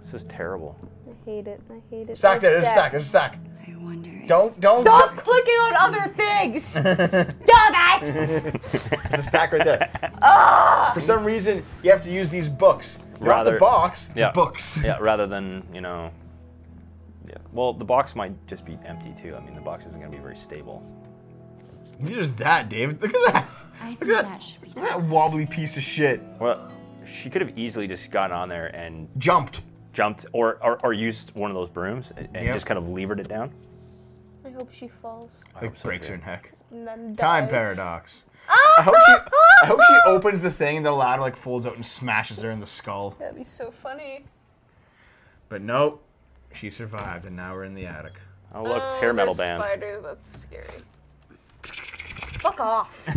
Speaker 1: This is terrible.
Speaker 3: I hate it. I hate it.
Speaker 2: Stack there.
Speaker 3: Oh,
Speaker 2: There's a stack. There's a stack.
Speaker 4: I wonder
Speaker 2: Don't.
Speaker 3: Stop clicking on other things! Stop it!
Speaker 2: There's a stack right there. For some reason, you have to use these books. Not the box, the books.
Speaker 1: Yeah, rather than, you know... Yeah. Well, the box might just be empty, too. I mean, the box isn't going to be very stable.
Speaker 2: There's that, David. Look at that.
Speaker 4: I think
Speaker 2: Look at
Speaker 4: that should be
Speaker 2: Look at that wobbly piece of shit.
Speaker 1: Well, she could have easily just gotten on there and...
Speaker 2: Jumped,
Speaker 1: or used one of those brooms and just kind of levered it down.
Speaker 3: I hope she falls.
Speaker 2: Like breaks her neck.
Speaker 3: And then
Speaker 2: Time
Speaker 3: dies.
Speaker 2: paradox. I hope she opens the thing and the ladder like folds out and smashes her in the skull.
Speaker 3: That'd be so funny.
Speaker 2: But nope, she survived and now we're in the attic.
Speaker 1: Oh, look, it's hair metal band.
Speaker 3: Spiders, that's scary. Fuck off.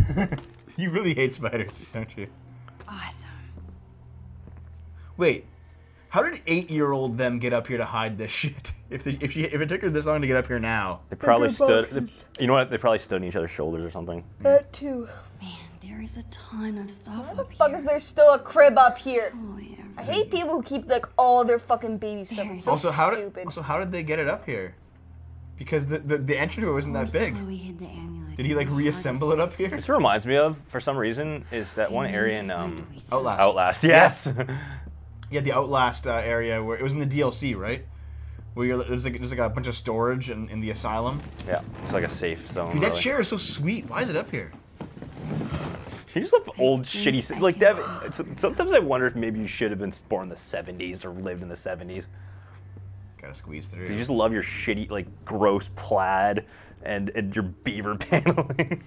Speaker 2: You really hate spiders, don't you?
Speaker 4: Awesome.
Speaker 2: Wait, how did 8-year-old them get up here to hide this shit? If it took her this long to get up here now,
Speaker 1: They probably stood... You know what? They probably stood on each other's shoulders or something.
Speaker 3: That too.
Speaker 4: Man, there is a ton of stuff
Speaker 3: Why the
Speaker 4: up
Speaker 3: fuck
Speaker 4: here.
Speaker 3: is there still a crib up here?
Speaker 4: Holy
Speaker 3: I hate people who keep like all their fucking baby stuff. It's so
Speaker 2: also
Speaker 3: stupid.
Speaker 2: how did they get it up here? Because the entrance wasn't that big.
Speaker 4: We hid the amulet.
Speaker 2: Did he like reassemble it up here?
Speaker 1: This reminds me of, for some reason, is that one area in
Speaker 2: Outlast.
Speaker 1: Outlast. Yes.
Speaker 2: Yeah, the Outlast area where it was in the DLC, right? Where there's like a bunch of storage in the asylum.
Speaker 1: Yeah, it's like a safe zone.
Speaker 2: Dude, that
Speaker 1: really.
Speaker 2: chair is so sweet. Why is it up here?
Speaker 1: You just love old shitty like that. Sometimes I wonder if maybe you should have been born in the 70s or lived in the 70s.
Speaker 2: Gotta squeeze through.
Speaker 1: You just love your shitty, like, gross plaid and your beaver paneling.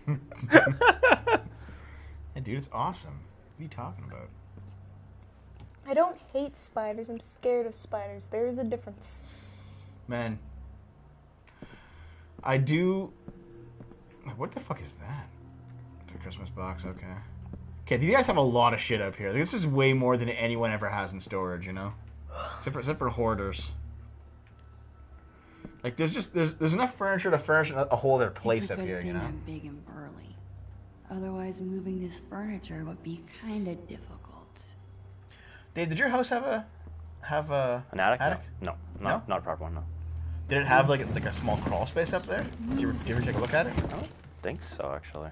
Speaker 2: Hey, dude, it's awesome. What are you talking about?
Speaker 3: I don't hate spiders. I'm scared of spiders. There is a difference.
Speaker 2: Man, I do... What the fuck is that? It's a Christmas box, okay. Okay, these guys have a lot of shit up here. This is way more than anyone ever has in storage, you know? Except for hoarders. Like, there's enough furniture to furnish a whole other place up here, you know?
Speaker 4: I'm big and burly. Otherwise, moving this furniture would be kind of difficult.
Speaker 2: Dave, did your house have a
Speaker 1: An attic?
Speaker 2: attic?
Speaker 1: No,
Speaker 2: No?
Speaker 1: not a proper one, no.
Speaker 2: Did it have like a small crawl space up there? Did you ever take a look at it?
Speaker 1: I don't think so, actually.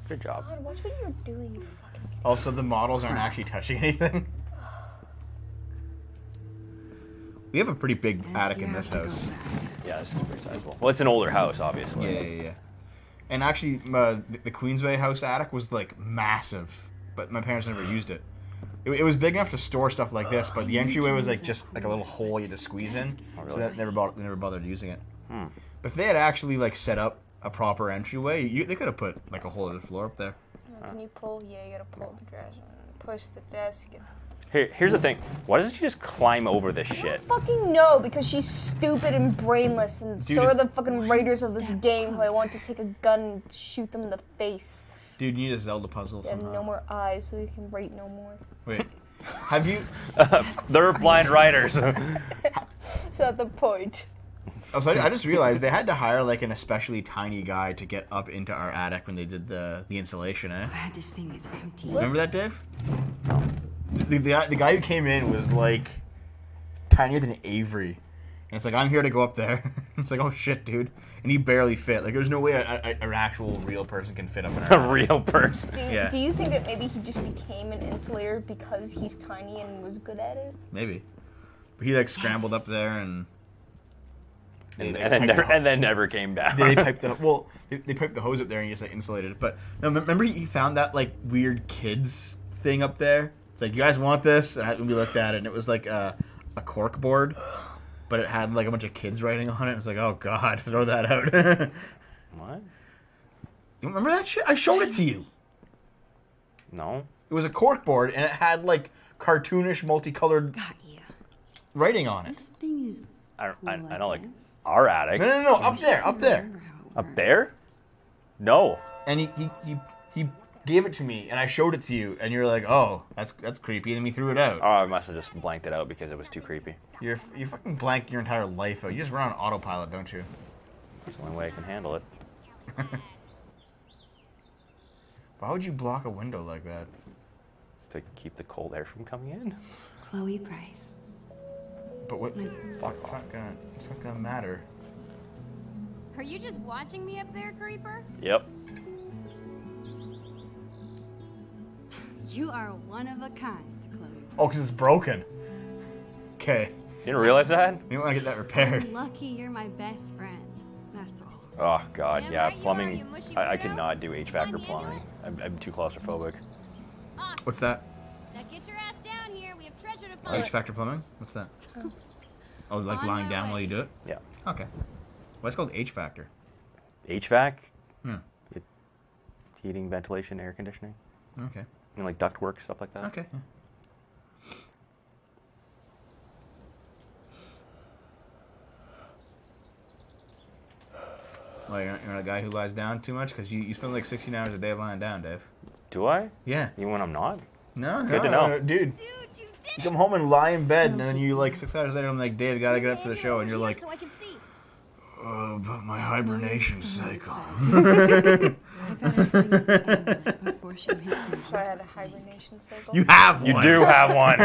Speaker 1: Good job.
Speaker 3: God, watch what you're doing, you fucking...
Speaker 2: Also, the models aren't actually touching anything. We have a pretty big attic in this house.
Speaker 1: Yeah, this is pretty sizable. Well, it's an older house, obviously.
Speaker 2: Yeah. And actually, the Queensway house attic was like massive, but my parents never used it. It was big enough to store stuff like this, but the entryway was like just like a little hole you had to squeeze in, so that never bothered using it. But if they had actually like set up a proper entryway, they could have put like a whole other floor up there.
Speaker 3: Can you pull? Yeah, you gotta pull the dresser. Push the desk.
Speaker 1: Here's the thing. Why doesn't she just climb over this
Speaker 3: I
Speaker 1: shit?
Speaker 3: don't fucking know, because she's stupid and brainless, and
Speaker 2: Dude,
Speaker 3: so are
Speaker 2: it's-
Speaker 3: the fucking writers of this game who I want to take a gun and shoot them in the face.
Speaker 2: Dude, you need a Zelda puzzle
Speaker 3: They have
Speaker 2: somehow.
Speaker 3: no more eyes, so they can write no more.
Speaker 2: Wait, have you?
Speaker 1: They're blind writers.
Speaker 3: Is that the point?
Speaker 2: Oh, so I just realized they had to hire like an especially tiny guy to get up into our attic when they did the insulation, eh?
Speaker 4: Glad this thing is empty.
Speaker 2: Remember that, Dave? The guy who came in was like tinier than Avery, and it's like, I'm here to go up there. It's like, oh shit, dude, and he barely fit. Like, there's no way an actual real person can fit up in our
Speaker 1: A
Speaker 2: attic.
Speaker 1: real person.
Speaker 2: Yeah.
Speaker 3: Do you think that maybe he just became an insulator because he's tiny and was good at it?
Speaker 2: Maybe, but he like scrambled up there and
Speaker 1: And
Speaker 2: piped
Speaker 1: then never came back.
Speaker 2: they piped they piped the hose up there and he just like insulated it. But no, remember he found that like weird kids thing up there. It's like, you guys want this? And we looked at it and it was like a cork board, but it had like a bunch of kids writing on it. It's like, oh god, throw that out.
Speaker 1: What?
Speaker 2: You remember that shit? I showed it to you.
Speaker 1: No.
Speaker 2: It was a cork board and it had like cartoonish, multicolored
Speaker 4: Got you.
Speaker 2: writing on it.
Speaker 4: This thing is
Speaker 1: I
Speaker 4: cool,
Speaker 1: know, like,
Speaker 4: guess.
Speaker 1: our attic.
Speaker 2: No, up there.
Speaker 4: Remember how it
Speaker 1: Up there? No.
Speaker 2: And he gave it to me and I showed it to you and you're like, oh, that's creepy, and then we threw it out.
Speaker 1: Oh, I must have just blanked it out because it was too creepy.
Speaker 2: You fucking blank your entire life out. You just run on autopilot, don't you?
Speaker 1: That's the only way I can handle it.
Speaker 2: Why would you block a window like that?
Speaker 1: To keep the cold air from coming in.
Speaker 4: Chloe Price.
Speaker 2: But what? It's not gonna matter.
Speaker 5: Are you just watching me up there, creeper?
Speaker 1: Yep.
Speaker 4: You are one of a kind, Chloe.
Speaker 2: Oh, because it's broken. Okay.
Speaker 1: You didn't realize that?
Speaker 2: You want to get that repaired.
Speaker 4: I'm lucky you're my best friend. That's all.
Speaker 1: Oh god,
Speaker 5: Damn
Speaker 1: yeah,
Speaker 5: right you are,
Speaker 1: plumbing.
Speaker 5: you mushy
Speaker 1: I
Speaker 5: weirdo.
Speaker 1: cannot do HVAC or
Speaker 5: Find the
Speaker 1: plumbing. I'm too claustrophobic.
Speaker 5: Awesome.
Speaker 2: What's that?
Speaker 5: Now get your ass down here. We have treasure to
Speaker 2: Oh,
Speaker 5: find.
Speaker 2: H factor plumbing? What's that? Oh, like
Speaker 4: On
Speaker 2: lying
Speaker 4: my
Speaker 2: down
Speaker 4: way.
Speaker 2: while you do it?
Speaker 1: Yeah.
Speaker 2: Okay. What's called H factor?
Speaker 1: HVAC,
Speaker 2: Hmm.
Speaker 1: heating, ventilation, air conditioning,
Speaker 2: Okay.
Speaker 1: and like duct work, stuff like that.
Speaker 2: Okay. Well, you're not a guy who lies down too much? Because you spend like 16 hours a day lying down, Dave.
Speaker 1: Do I?
Speaker 2: Yeah.
Speaker 1: Even when I'm not?
Speaker 2: No,
Speaker 1: Good to know.
Speaker 2: Dude.
Speaker 5: Dude, you did
Speaker 2: You come home and lie in bed, and then you like 6 hours later, I'm like, Dave, gotta get up for the show, and you're like,
Speaker 5: so I can see.
Speaker 2: oh, but my hibernation cycle.
Speaker 4: I better bring up Emma before she makes me
Speaker 3: So I had a hibernation cycle.
Speaker 2: You have
Speaker 1: You
Speaker 2: one.
Speaker 1: do have one.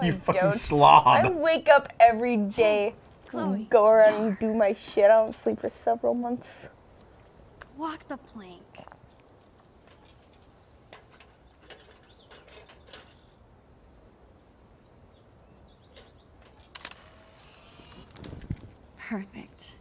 Speaker 2: You
Speaker 3: I
Speaker 2: fucking
Speaker 3: don't. I
Speaker 2: slob.
Speaker 3: wake up every day,
Speaker 4: Chloe,
Speaker 3: go around and do my shit. I don't sleep for several months.
Speaker 4: walk the plank. Perfect.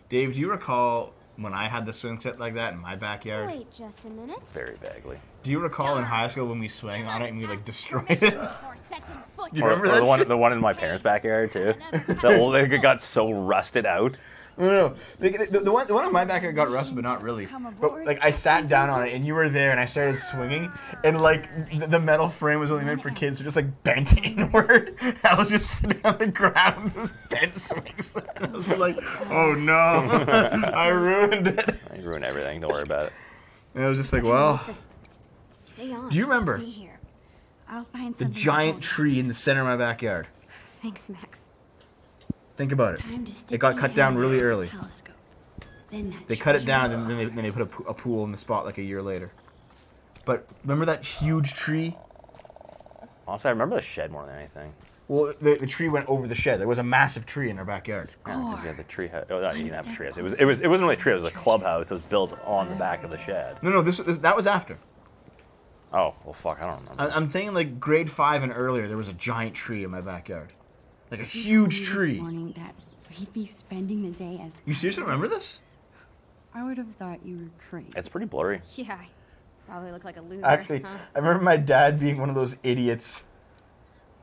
Speaker 2: Dave, do you recall when I had the swing set like that in my backyard?
Speaker 5: Wait just a minute.
Speaker 1: Very vaguely.
Speaker 2: Do you recall in high school when we swung on it and we like destroyed it?
Speaker 5: For setting foot
Speaker 2: You
Speaker 1: Or,
Speaker 2: remember
Speaker 1: or
Speaker 2: that
Speaker 1: the one,
Speaker 2: shit?
Speaker 1: the one in my parents' backyard too. The old, it got so rusted out.
Speaker 2: No. The one in my backyard got rusted, but not really. But like I sat down on it and you were there and I started swinging and like the metal frame was only meant for kids, so just like bent inward. I was just sitting on the ground with this bent swing set. I was like, oh no, I ruined it.
Speaker 1: I ruined everything. Don't worry about it.
Speaker 2: And I was just like, well,
Speaker 5: Stay on.
Speaker 2: do you remember
Speaker 4: Stay here. I'll find
Speaker 2: the
Speaker 4: something to
Speaker 2: giant
Speaker 4: hold.
Speaker 2: tree in the center of my backyard?
Speaker 4: Thanks, Max.
Speaker 2: Think about it.
Speaker 4: Time to stick
Speaker 2: It got
Speaker 4: my
Speaker 2: cut
Speaker 4: head
Speaker 2: down
Speaker 4: out
Speaker 2: really
Speaker 4: the
Speaker 2: early.
Speaker 4: telescope. Then that
Speaker 2: They cut it
Speaker 4: treasure
Speaker 2: down
Speaker 4: is
Speaker 2: and then they put a pool in the spot like a year later. But remember that huge tree?
Speaker 1: Honestly, I remember the shed more than anything.
Speaker 2: Well, the tree went over the shed. There was a massive tree in our backyard.
Speaker 1: Yeah, 'cause you had the tree house. Oh, no, you didn't have a
Speaker 4: step
Speaker 1: tree house.
Speaker 4: closer.
Speaker 1: It wasn't really a tree house. It was a clubhouse that was built on the back of the shed.
Speaker 2: No, that was after.
Speaker 1: Oh, well, fuck, I don't remember.
Speaker 2: I'm saying like grade 5 and earlier, there was a giant tree in my backyard. Like a huge
Speaker 4: This
Speaker 2: tree.
Speaker 4: morning that we'd be spending the day as
Speaker 2: You seriously remember this?
Speaker 4: I would have thought you were crazy.
Speaker 1: It's pretty blurry.
Speaker 5: Yeah, I probably look like a loser.
Speaker 2: Actually,
Speaker 5: huh?
Speaker 2: I remember my dad being one of those idiots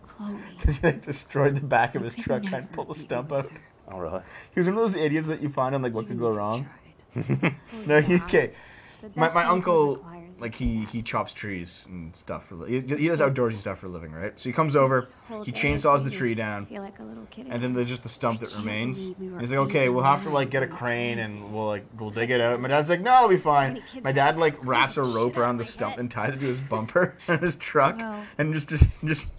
Speaker 4: Chloe.
Speaker 2: because he like destroyed the back of
Speaker 4: I
Speaker 2: his
Speaker 4: could
Speaker 2: truck trying to
Speaker 4: never
Speaker 2: pull the
Speaker 4: be
Speaker 2: stump
Speaker 4: a
Speaker 2: out.
Speaker 4: loser,
Speaker 1: Oh, really?
Speaker 2: He was one of those idiots that you find on like what could
Speaker 4: even
Speaker 2: go
Speaker 4: if I
Speaker 2: wrong.
Speaker 4: tried.
Speaker 2: No, okay.
Speaker 5: The
Speaker 2: My
Speaker 5: best thing
Speaker 2: uncle,
Speaker 5: requires
Speaker 2: like
Speaker 5: is
Speaker 2: he chops trees and stuff for he does outdoorsy stuff for a living, right? So he comes over,
Speaker 5: whole
Speaker 2: he
Speaker 5: day
Speaker 2: chainsaws the
Speaker 5: made me
Speaker 2: tree down,
Speaker 5: feel like a little kid
Speaker 2: and then
Speaker 5: again.
Speaker 2: there's just the stump
Speaker 4: I
Speaker 2: that
Speaker 4: can't
Speaker 2: remains.
Speaker 4: believe we were
Speaker 2: He's like, okay, we'll have to like get a
Speaker 4: 89
Speaker 2: crane and we'll dig it out. My dad's like, no, it'll be fine.
Speaker 5: Tiny kids
Speaker 2: My dad
Speaker 5: have
Speaker 2: like
Speaker 5: squeezed
Speaker 2: wraps a
Speaker 5: the shit
Speaker 2: rope
Speaker 5: out
Speaker 2: around
Speaker 5: of
Speaker 2: the
Speaker 5: my
Speaker 2: stump
Speaker 5: head.
Speaker 2: and ties it to his bumper on his truck,
Speaker 4: Well,
Speaker 2: and just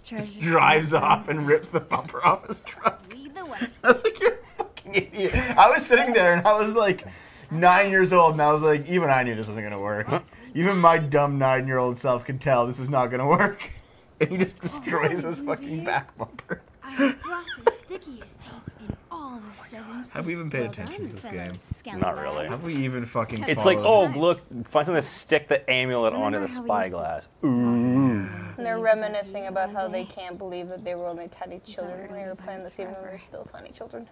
Speaker 4: treasure
Speaker 2: drives
Speaker 4: still
Speaker 2: off and
Speaker 4: finds
Speaker 2: rips the bumper off his truck.
Speaker 5: Lead the way.
Speaker 2: I was like, you're a fucking idiot. I was sitting there and I was like 9 years old and I was like, even I knew this wasn't gonna work. Even my dumb 9-year-old self could tell this is not gonna work. And he just destroys his fucking back bumper.
Speaker 4: I brought the stickiest tape in all the 7
Speaker 2: Have we even paid
Speaker 5: Well
Speaker 2: attention
Speaker 5: done,
Speaker 2: to this
Speaker 5: fellow
Speaker 2: game?
Speaker 5: scoundrel.
Speaker 1: Not really.
Speaker 2: Have we even fucking
Speaker 1: It's like,
Speaker 2: followed-
Speaker 1: oh, look, find something to stick the amulet onto the
Speaker 4: Remember how we used to-
Speaker 1: spyglass. Ooh.
Speaker 3: And they're reminiscing about how they can't believe that they were only tiny children when they were playing this, even when they're still tiny children.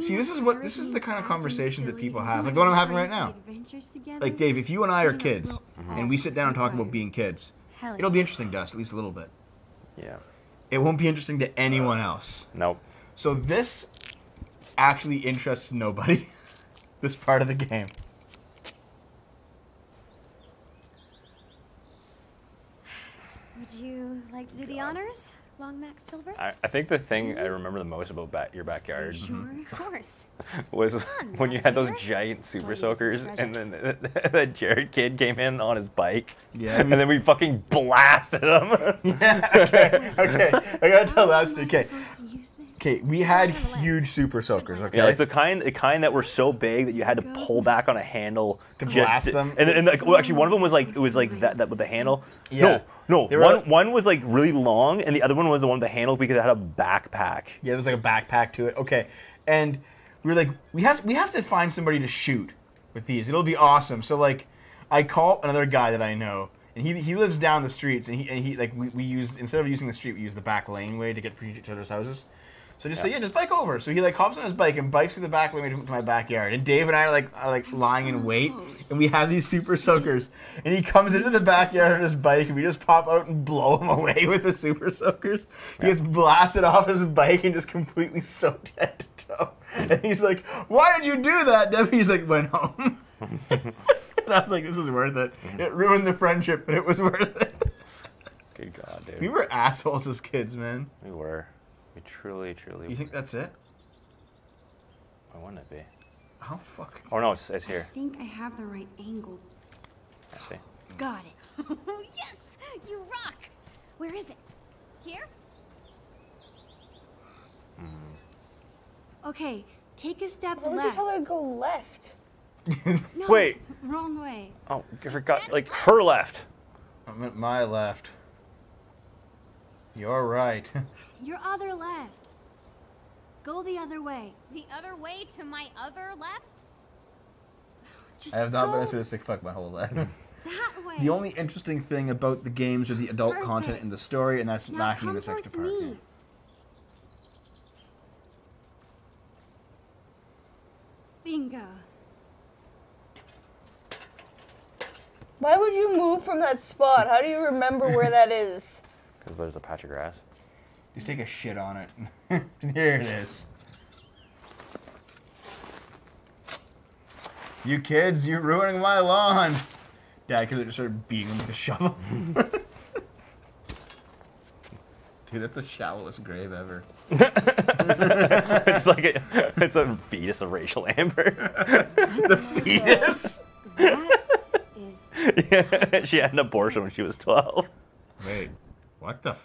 Speaker 2: See, this is the kind of conversation that people have. Like the one I'm having right now. Like, Dave, if you and I are kids, and we sit down and talk about being kids, it'll be interesting to us, at least a little bit.
Speaker 1: Yeah.
Speaker 2: It won't be interesting to anyone else.
Speaker 1: Nope.
Speaker 2: So this actually interests nobody, this part of the game.
Speaker 5: Would you like to do the honors, Long Max Silver?
Speaker 1: I think the thing I remember the most about your backyard
Speaker 5: Sure, of course.
Speaker 1: was
Speaker 5: Fun,
Speaker 1: when you had those
Speaker 5: Peter.
Speaker 1: giant super
Speaker 5: Well, you
Speaker 1: soakers,
Speaker 5: treasure.
Speaker 1: and then that Jared kid came in on his bike,
Speaker 2: Yeah,
Speaker 1: and then we fucking blasted him.
Speaker 2: Okay, I gotta tell that story. Okay, Okay, we had huge super soakers. Okay,
Speaker 1: Yeah, like the kind that were so big that you had to pull back on a handle
Speaker 2: to blast them.
Speaker 1: And like, well, actually, one of them was like it was like that with the handle.
Speaker 2: Yeah.
Speaker 1: No.
Speaker 2: They were
Speaker 1: One was like really long, and the other one was the one with the handle because it had a backpack.
Speaker 2: Yeah, there was like a backpack to it. Okay, and we were like, we have to find somebody to shoot with these. It'll be awesome. So like, I call another guy that I know, and he lives down the streets, and he like we use, instead of using the street, we use the back laneway to get to each other's houses. So just say, just bike over. So he like hops on his bike and bikes through the back lane to my backyard. And Dave and I are like lying in wait, and we have these super soakers. And he comes into the backyard on his bike, and we just pop out and blow him away with the super soakers. He gets blasted off his bike and just completely soaked head to toe. And he's like, "Why did you do that?" Debbie's like, "Went home." And I was like, "This is worth it. It ruined the friendship, but it was worth it."
Speaker 1: Good God, dude.
Speaker 2: We were assholes as kids, man.
Speaker 1: We were. We truly.
Speaker 2: You think that's it?
Speaker 1: Why wouldn't it be?
Speaker 2: Oh, fuck.
Speaker 1: Oh no, it's here.
Speaker 4: I think I have the right angle.
Speaker 1: I see.
Speaker 4: Got it.
Speaker 5: Yes! You rock! Where is it? Here?
Speaker 4: Okay, take a step
Speaker 3: Why would you
Speaker 4: left.
Speaker 3: tell her to go left?
Speaker 4: No,
Speaker 1: Wait.
Speaker 4: wrong way.
Speaker 1: Oh, I forgot. Like her left.
Speaker 2: I'm at my left. You're right.
Speaker 4: Your other left. Go the other way.
Speaker 5: The other way to my other left?
Speaker 4: Just
Speaker 2: I have not
Speaker 4: go
Speaker 2: been a sadistic fuck my whole life.
Speaker 4: that way.
Speaker 2: The only interesting thing about the games are the adult
Speaker 4: Perfect.
Speaker 2: content in the story, and that's
Speaker 4: now
Speaker 2: lacking in
Speaker 4: come
Speaker 2: this extra
Speaker 4: towards
Speaker 2: part.
Speaker 4: me. Bingo.
Speaker 3: Why would you move from that spot? How do you remember where that is?
Speaker 1: Because there's a patch of grass.
Speaker 2: Just take a shit on it. Here it is. You kids, you're ruining my lawn. Dad could have just started beating him with a shovel. Dude, that's the shallowest grave ever.
Speaker 1: It's like it's a fetus of Rachel Amber.
Speaker 2: The fetus?
Speaker 4: That is.
Speaker 1: Yeah, she had an abortion when she was 12.
Speaker 2: Wait, what the?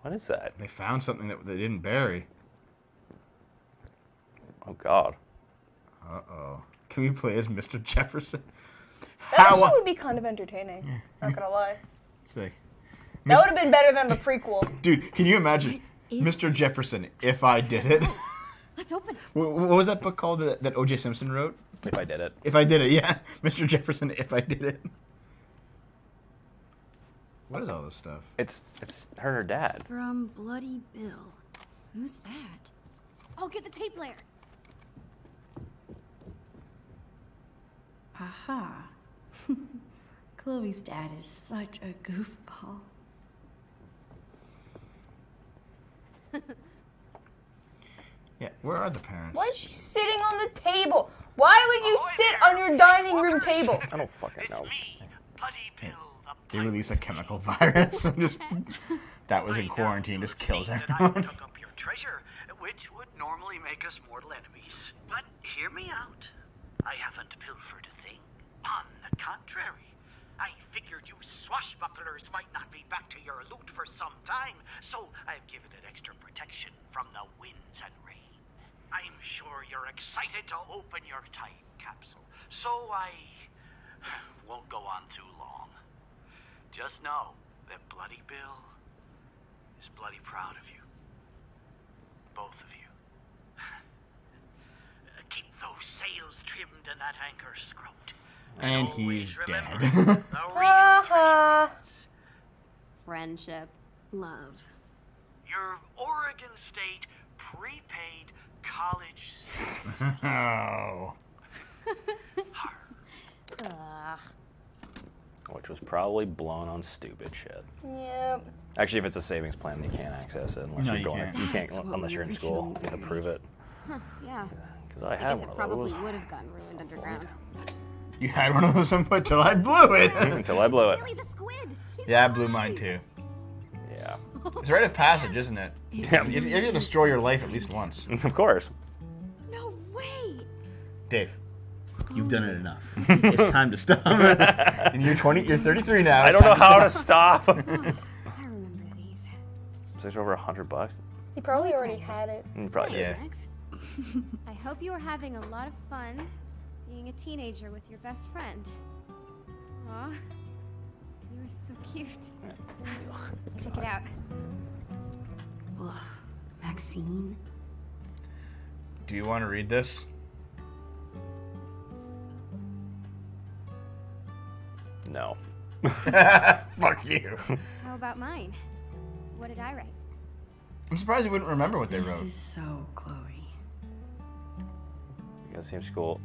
Speaker 1: What is that?
Speaker 2: They found something that they didn't bury.
Speaker 1: Oh God.
Speaker 2: Uh-oh. Can we play as Mr. Jefferson?
Speaker 3: That actually would be kind of entertaining. Not gonna lie.
Speaker 2: It's like,
Speaker 3: That would have been better than the prequel.
Speaker 2: dude, can you imagine Mr. Jefferson, If I Did It?
Speaker 4: Let's open it.
Speaker 2: What was that book called that O.J. Simpson wrote?
Speaker 1: If I did it.
Speaker 2: If I Did It, yeah. Mr. Jefferson, If I Did It. What is all this stuff?
Speaker 1: It's her and her dad.
Speaker 4: From Bloody Bill. Who's that?
Speaker 5: I'll get the tape player.
Speaker 4: Aha. Chloe's dad is such a goofball.
Speaker 2: Yeah, where are the parents?
Speaker 3: Why is she sitting on the table? Why would you sit on your dining room table?
Speaker 1: I don't fucking know.
Speaker 2: They release a chemical virus and just that was in quarantine just kills everyone.
Speaker 8: Took up your treasure, which would normally make us mortal enemies. But hear me out. I haven't pilfered a thing. On the contrary, I figured you swashbucklers might not be back to your loot for some time, so I've given it extra protection from the winds and rain. I'm sure you're excited to open your time capsule, so I won't go on too long. Just know that Bloody Bill is bloody proud of you. Both of you. Keep those sails trimmed and that anchor scrubbed.
Speaker 2: And
Speaker 8: Always
Speaker 2: he's
Speaker 8: remember,
Speaker 2: dead.
Speaker 8: the real
Speaker 3: Haha.
Speaker 5: Friendship.
Speaker 4: Love.
Speaker 8: Your Oregon State prepaid college
Speaker 2: Oh.
Speaker 5: Ugh.
Speaker 1: Which was probably blown on stupid shit.
Speaker 3: Yep.
Speaker 1: Actually, if it's a savings plan, you can't access it unless
Speaker 2: No,
Speaker 1: you're
Speaker 2: you
Speaker 1: going.
Speaker 2: can't.
Speaker 1: You can't
Speaker 4: That's what
Speaker 1: unless you're in school. You have to prove it.
Speaker 5: Yeah.
Speaker 1: Because I
Speaker 5: I
Speaker 1: had
Speaker 5: guess
Speaker 1: one
Speaker 5: it
Speaker 1: of
Speaker 5: probably
Speaker 1: those
Speaker 5: would have gotten ruined underground.
Speaker 2: You had one of those until I blew it.
Speaker 1: until I blew it.
Speaker 5: Billy the squid! He's
Speaker 2: Yeah, I blew
Speaker 5: alive!
Speaker 2: mine too.
Speaker 1: Yeah.
Speaker 2: It's a rite of passage, isn't it?
Speaker 1: Yeah.
Speaker 2: You have to destroy your life at least once.
Speaker 1: Of course.
Speaker 4: No way!
Speaker 2: Dave, you've done it enough. It's time to stop. And you're 33 now.
Speaker 1: I
Speaker 2: It's
Speaker 1: don't know
Speaker 2: time
Speaker 1: how to
Speaker 2: stop.
Speaker 1: stop.
Speaker 5: I remember these.
Speaker 1: It's over $100.
Speaker 3: He probably already had it.
Speaker 1: Probably.
Speaker 2: Yeah.
Speaker 5: Max. I hope you are having a lot of fun being a teenager with your best friend. Aw, you are so cute. Check it out.
Speaker 4: Ugh, Maxine.
Speaker 2: Do you want to read this?
Speaker 1: No.
Speaker 2: Fuck you.
Speaker 5: How about mine? What did I write?
Speaker 2: I'm surprised you wouldn't remember what they
Speaker 4: This
Speaker 2: wrote.
Speaker 4: is so Chloe.
Speaker 1: You got the same school.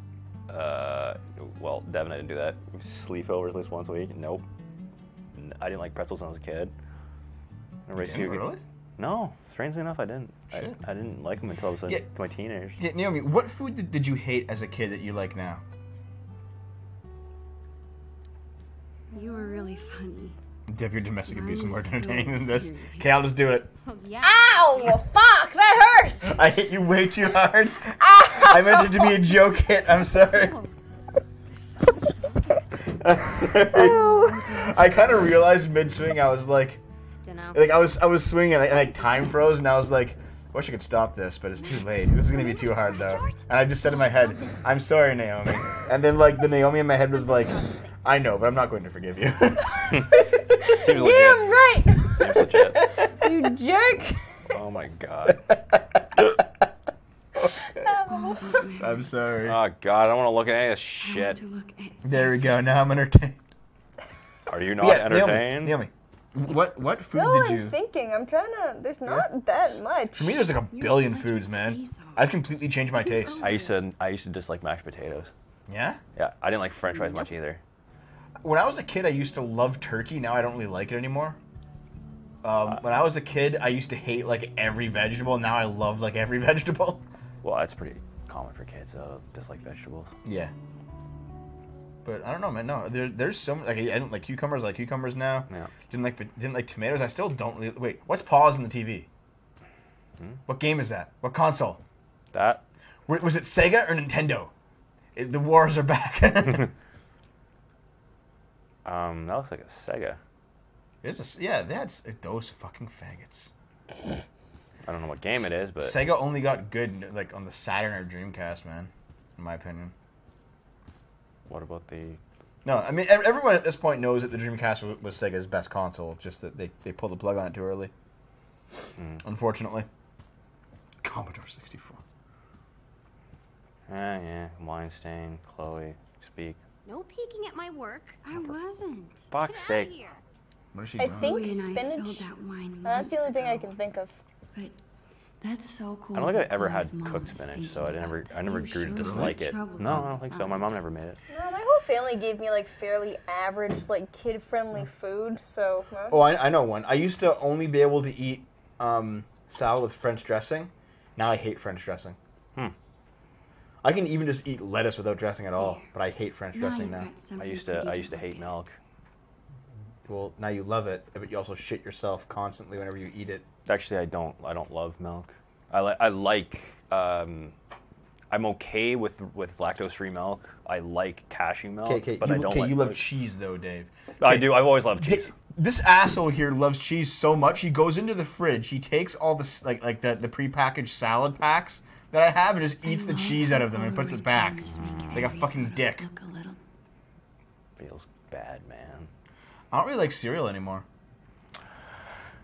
Speaker 1: Well, Devin, I didn't do that. Sleepovers at least once a week. Nope. I didn't like pretzels when I was a kid.
Speaker 2: Really?
Speaker 1: No, strangely enough, I didn't.
Speaker 2: Shit.
Speaker 1: I didn't like them until I was
Speaker 2: Yeah.
Speaker 1: my teenagers.
Speaker 2: Yeah, Naomi, what food did you hate as a kid that you like now?
Speaker 4: You were really funny.
Speaker 2: Dip, your domestic abuse is
Speaker 4: I'm
Speaker 2: more
Speaker 4: so
Speaker 2: entertaining than this.
Speaker 4: serious.
Speaker 2: Okay, I'll just do it.
Speaker 5: Oh, yeah.
Speaker 3: Ow! Fuck! That hurts!
Speaker 2: I hit you way too hard. I meant it to be a joke hit. I'm sorry.
Speaker 5: Oh,
Speaker 2: I'm sorry. I kind of realized mid-swing, I was like
Speaker 5: dunno.
Speaker 2: I was swinging and I time froze, and I was like, I wish I could stop this, but it's too late. This is gonna be too hard though. And I just said in my head, I'm sorry, Naomi. And then like the Naomi in my head was like, I know, but I'm not going to forgive you.
Speaker 1: Seems legit.
Speaker 3: Damn right!
Speaker 1: Seems legit.
Speaker 3: You jerk!
Speaker 1: Oh my god.
Speaker 2: I'm sorry.
Speaker 1: Oh god, I don't want to look at any of this
Speaker 4: I want
Speaker 1: shit.
Speaker 4: to look at
Speaker 2: There we go. Now I'm entertained.
Speaker 1: Are you not entertained?
Speaker 2: Naomi, what food
Speaker 3: No,
Speaker 2: did you?
Speaker 3: I'm thinking. I'm trying to. There's not that much.
Speaker 2: For me, there's like a billion foods, man. I've completely changed my taste.
Speaker 1: I used to dislike mashed potatoes.
Speaker 2: Yeah.
Speaker 1: Yeah, I didn't like French fries much either.
Speaker 2: When I was a kid, I used to love turkey. Now I don't really like it anymore. When I was a kid, I used to hate like every vegetable. Now I love like every vegetable.
Speaker 1: Well, that's pretty common for kids, though. Dislike vegetables.
Speaker 2: Yeah. But I don't know, man. No, there's so much. Like I didn't like cucumbers. I like cucumbers now.
Speaker 1: Yeah.
Speaker 2: Didn't like tomatoes. I still don't really. Wait, what's pause on the TV? What game is that? What console?
Speaker 1: That?
Speaker 2: Was it Sega or Nintendo? The wars are back.
Speaker 1: That looks like a Sega.
Speaker 2: Yeah, they had those fucking faggots.
Speaker 1: I don't know what game it is, but
Speaker 2: Sega only got good like on the Saturn or Dreamcast, man. In my opinion.
Speaker 1: what about the...
Speaker 2: No, I mean everyone at this point knows that the Dreamcast was Sega's best console. Just that they pulled the plug on it too early. Unfortunately. Commodore 64.
Speaker 1: Yeah, Weinstein, Chloe, speak.
Speaker 5: No peeking at my work.
Speaker 4: I wasn't.
Speaker 1: Fuck's
Speaker 5: Get out
Speaker 1: sake.
Speaker 5: of here.
Speaker 2: What is she
Speaker 3: I
Speaker 2: doing?
Speaker 3: think
Speaker 4: Chloe and I
Speaker 3: spinach.
Speaker 4: spilled that wine
Speaker 3: That's the only
Speaker 4: months
Speaker 3: thing I
Speaker 4: ago.
Speaker 3: can think of.
Speaker 4: But that's so cool.
Speaker 1: I don't think
Speaker 4: that
Speaker 1: I ever
Speaker 4: Chloe's
Speaker 1: had
Speaker 4: mom
Speaker 1: cooked
Speaker 4: was
Speaker 1: spinach, so
Speaker 4: thinking
Speaker 1: I never
Speaker 4: about
Speaker 1: grew
Speaker 4: you.
Speaker 1: to
Speaker 4: Sure
Speaker 1: dislike it.
Speaker 4: troubles
Speaker 1: No,
Speaker 4: in
Speaker 1: I don't think so. My
Speaker 4: fun.
Speaker 1: mom never made it.
Speaker 3: No, my whole family gave me like fairly average, like kid-friendly food. So.
Speaker 2: Oh, I know one. I used to only be able to eat salad with French dressing. Now I hate French dressing. I can even just eat lettuce without dressing at all, but I hate French dressing now.
Speaker 1: I used to hate milk.
Speaker 2: Well, now you love it, but you also shit yourself constantly whenever you eat it.
Speaker 1: Actually, I don't love milk. I'm okay with lactose-free milk. I like cashew milk, but I don't like
Speaker 2: you love
Speaker 1: milk.
Speaker 2: cheese, though, Dave.
Speaker 1: I do. I've always loved cheese.
Speaker 2: This asshole here loves cheese so much, he goes into the fridge, he takes all the like the prepackaged salad packs that I have and just eats the cheese out of them and puts it back. Like a fucking dick.
Speaker 1: Feels bad, man.
Speaker 2: I don't really like cereal anymore.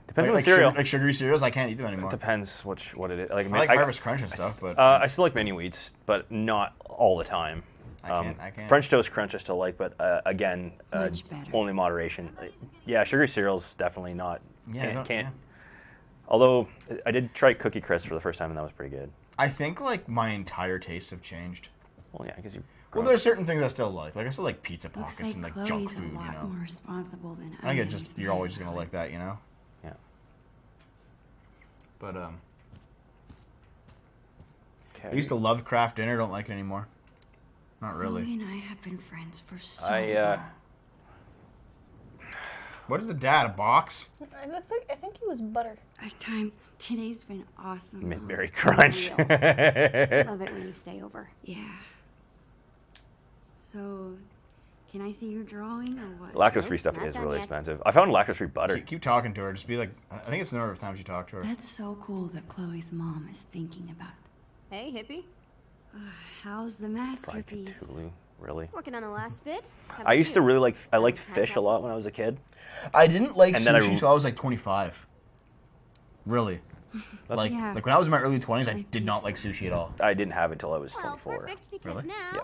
Speaker 1: Depends on the
Speaker 2: Like
Speaker 1: cereal.
Speaker 2: like sugary cereals, I can't eat them anymore.
Speaker 1: It depends what it is.
Speaker 2: I like Harvest Crunch and stuff, but
Speaker 1: I still like menu wheats, but not all the time.
Speaker 2: I can't.
Speaker 1: French Toast Crunch I still like, but again,
Speaker 4: Much better.
Speaker 1: only moderation. Yeah, sugary cereals definitely not.
Speaker 2: Yeah,
Speaker 1: Can't. Although I did try Cookie Crisp for the first time, and that was pretty good.
Speaker 2: I think like my entire tastes have changed.
Speaker 1: Well, yeah, because you.
Speaker 2: Well, there's certain things I still like. Like I still like pizza
Speaker 4: Looks
Speaker 2: pockets and like junk
Speaker 4: Chloe's
Speaker 2: food,
Speaker 4: a lot
Speaker 2: you know.
Speaker 4: more responsible than
Speaker 2: I
Speaker 4: am
Speaker 2: get just
Speaker 4: with
Speaker 2: you're
Speaker 4: my
Speaker 2: always just gonna like
Speaker 4: habits.
Speaker 2: that, you know.
Speaker 1: Yeah.
Speaker 2: But
Speaker 1: Okay.
Speaker 2: I used to love Kraft Dinner. Don't like it anymore. Not really.
Speaker 4: Chloe and I have been friends for so
Speaker 1: I
Speaker 4: long.
Speaker 2: What is the dad? A box?
Speaker 3: I think it was butter.
Speaker 4: Our time today's been awesome.
Speaker 1: Mint-berry crunch.
Speaker 5: Love it when you stay over.
Speaker 4: Yeah. So, Can I see your drawing or what?
Speaker 1: Lactose-free stuff
Speaker 5: not
Speaker 1: is
Speaker 5: done
Speaker 1: really
Speaker 5: yet.
Speaker 1: expensive. I found lactose-free butter.
Speaker 2: Keep talking to her. Just be like, I think it's the number of times you talk to her.
Speaker 4: That's so cool that Chloe's mom is thinking about it.
Speaker 5: Hey, hippie.
Speaker 4: How's the
Speaker 1: Fried
Speaker 4: masterpiece?
Speaker 1: Cthulhu, really?
Speaker 5: Working on the last bit. How
Speaker 1: I
Speaker 5: about
Speaker 1: used to
Speaker 5: you?
Speaker 1: really like. I liked fish a lot when I was a kid.
Speaker 2: I didn't like
Speaker 1: And then I
Speaker 2: sushi
Speaker 1: re-
Speaker 2: until I was like 25. Really. Like,
Speaker 4: Yeah.
Speaker 2: like when I was in my early 20s, I did not like sushi at all.
Speaker 1: I didn't have it until I was
Speaker 5: Well,
Speaker 1: 24.
Speaker 5: perfect, because
Speaker 2: Really?
Speaker 5: now
Speaker 1: Yeah.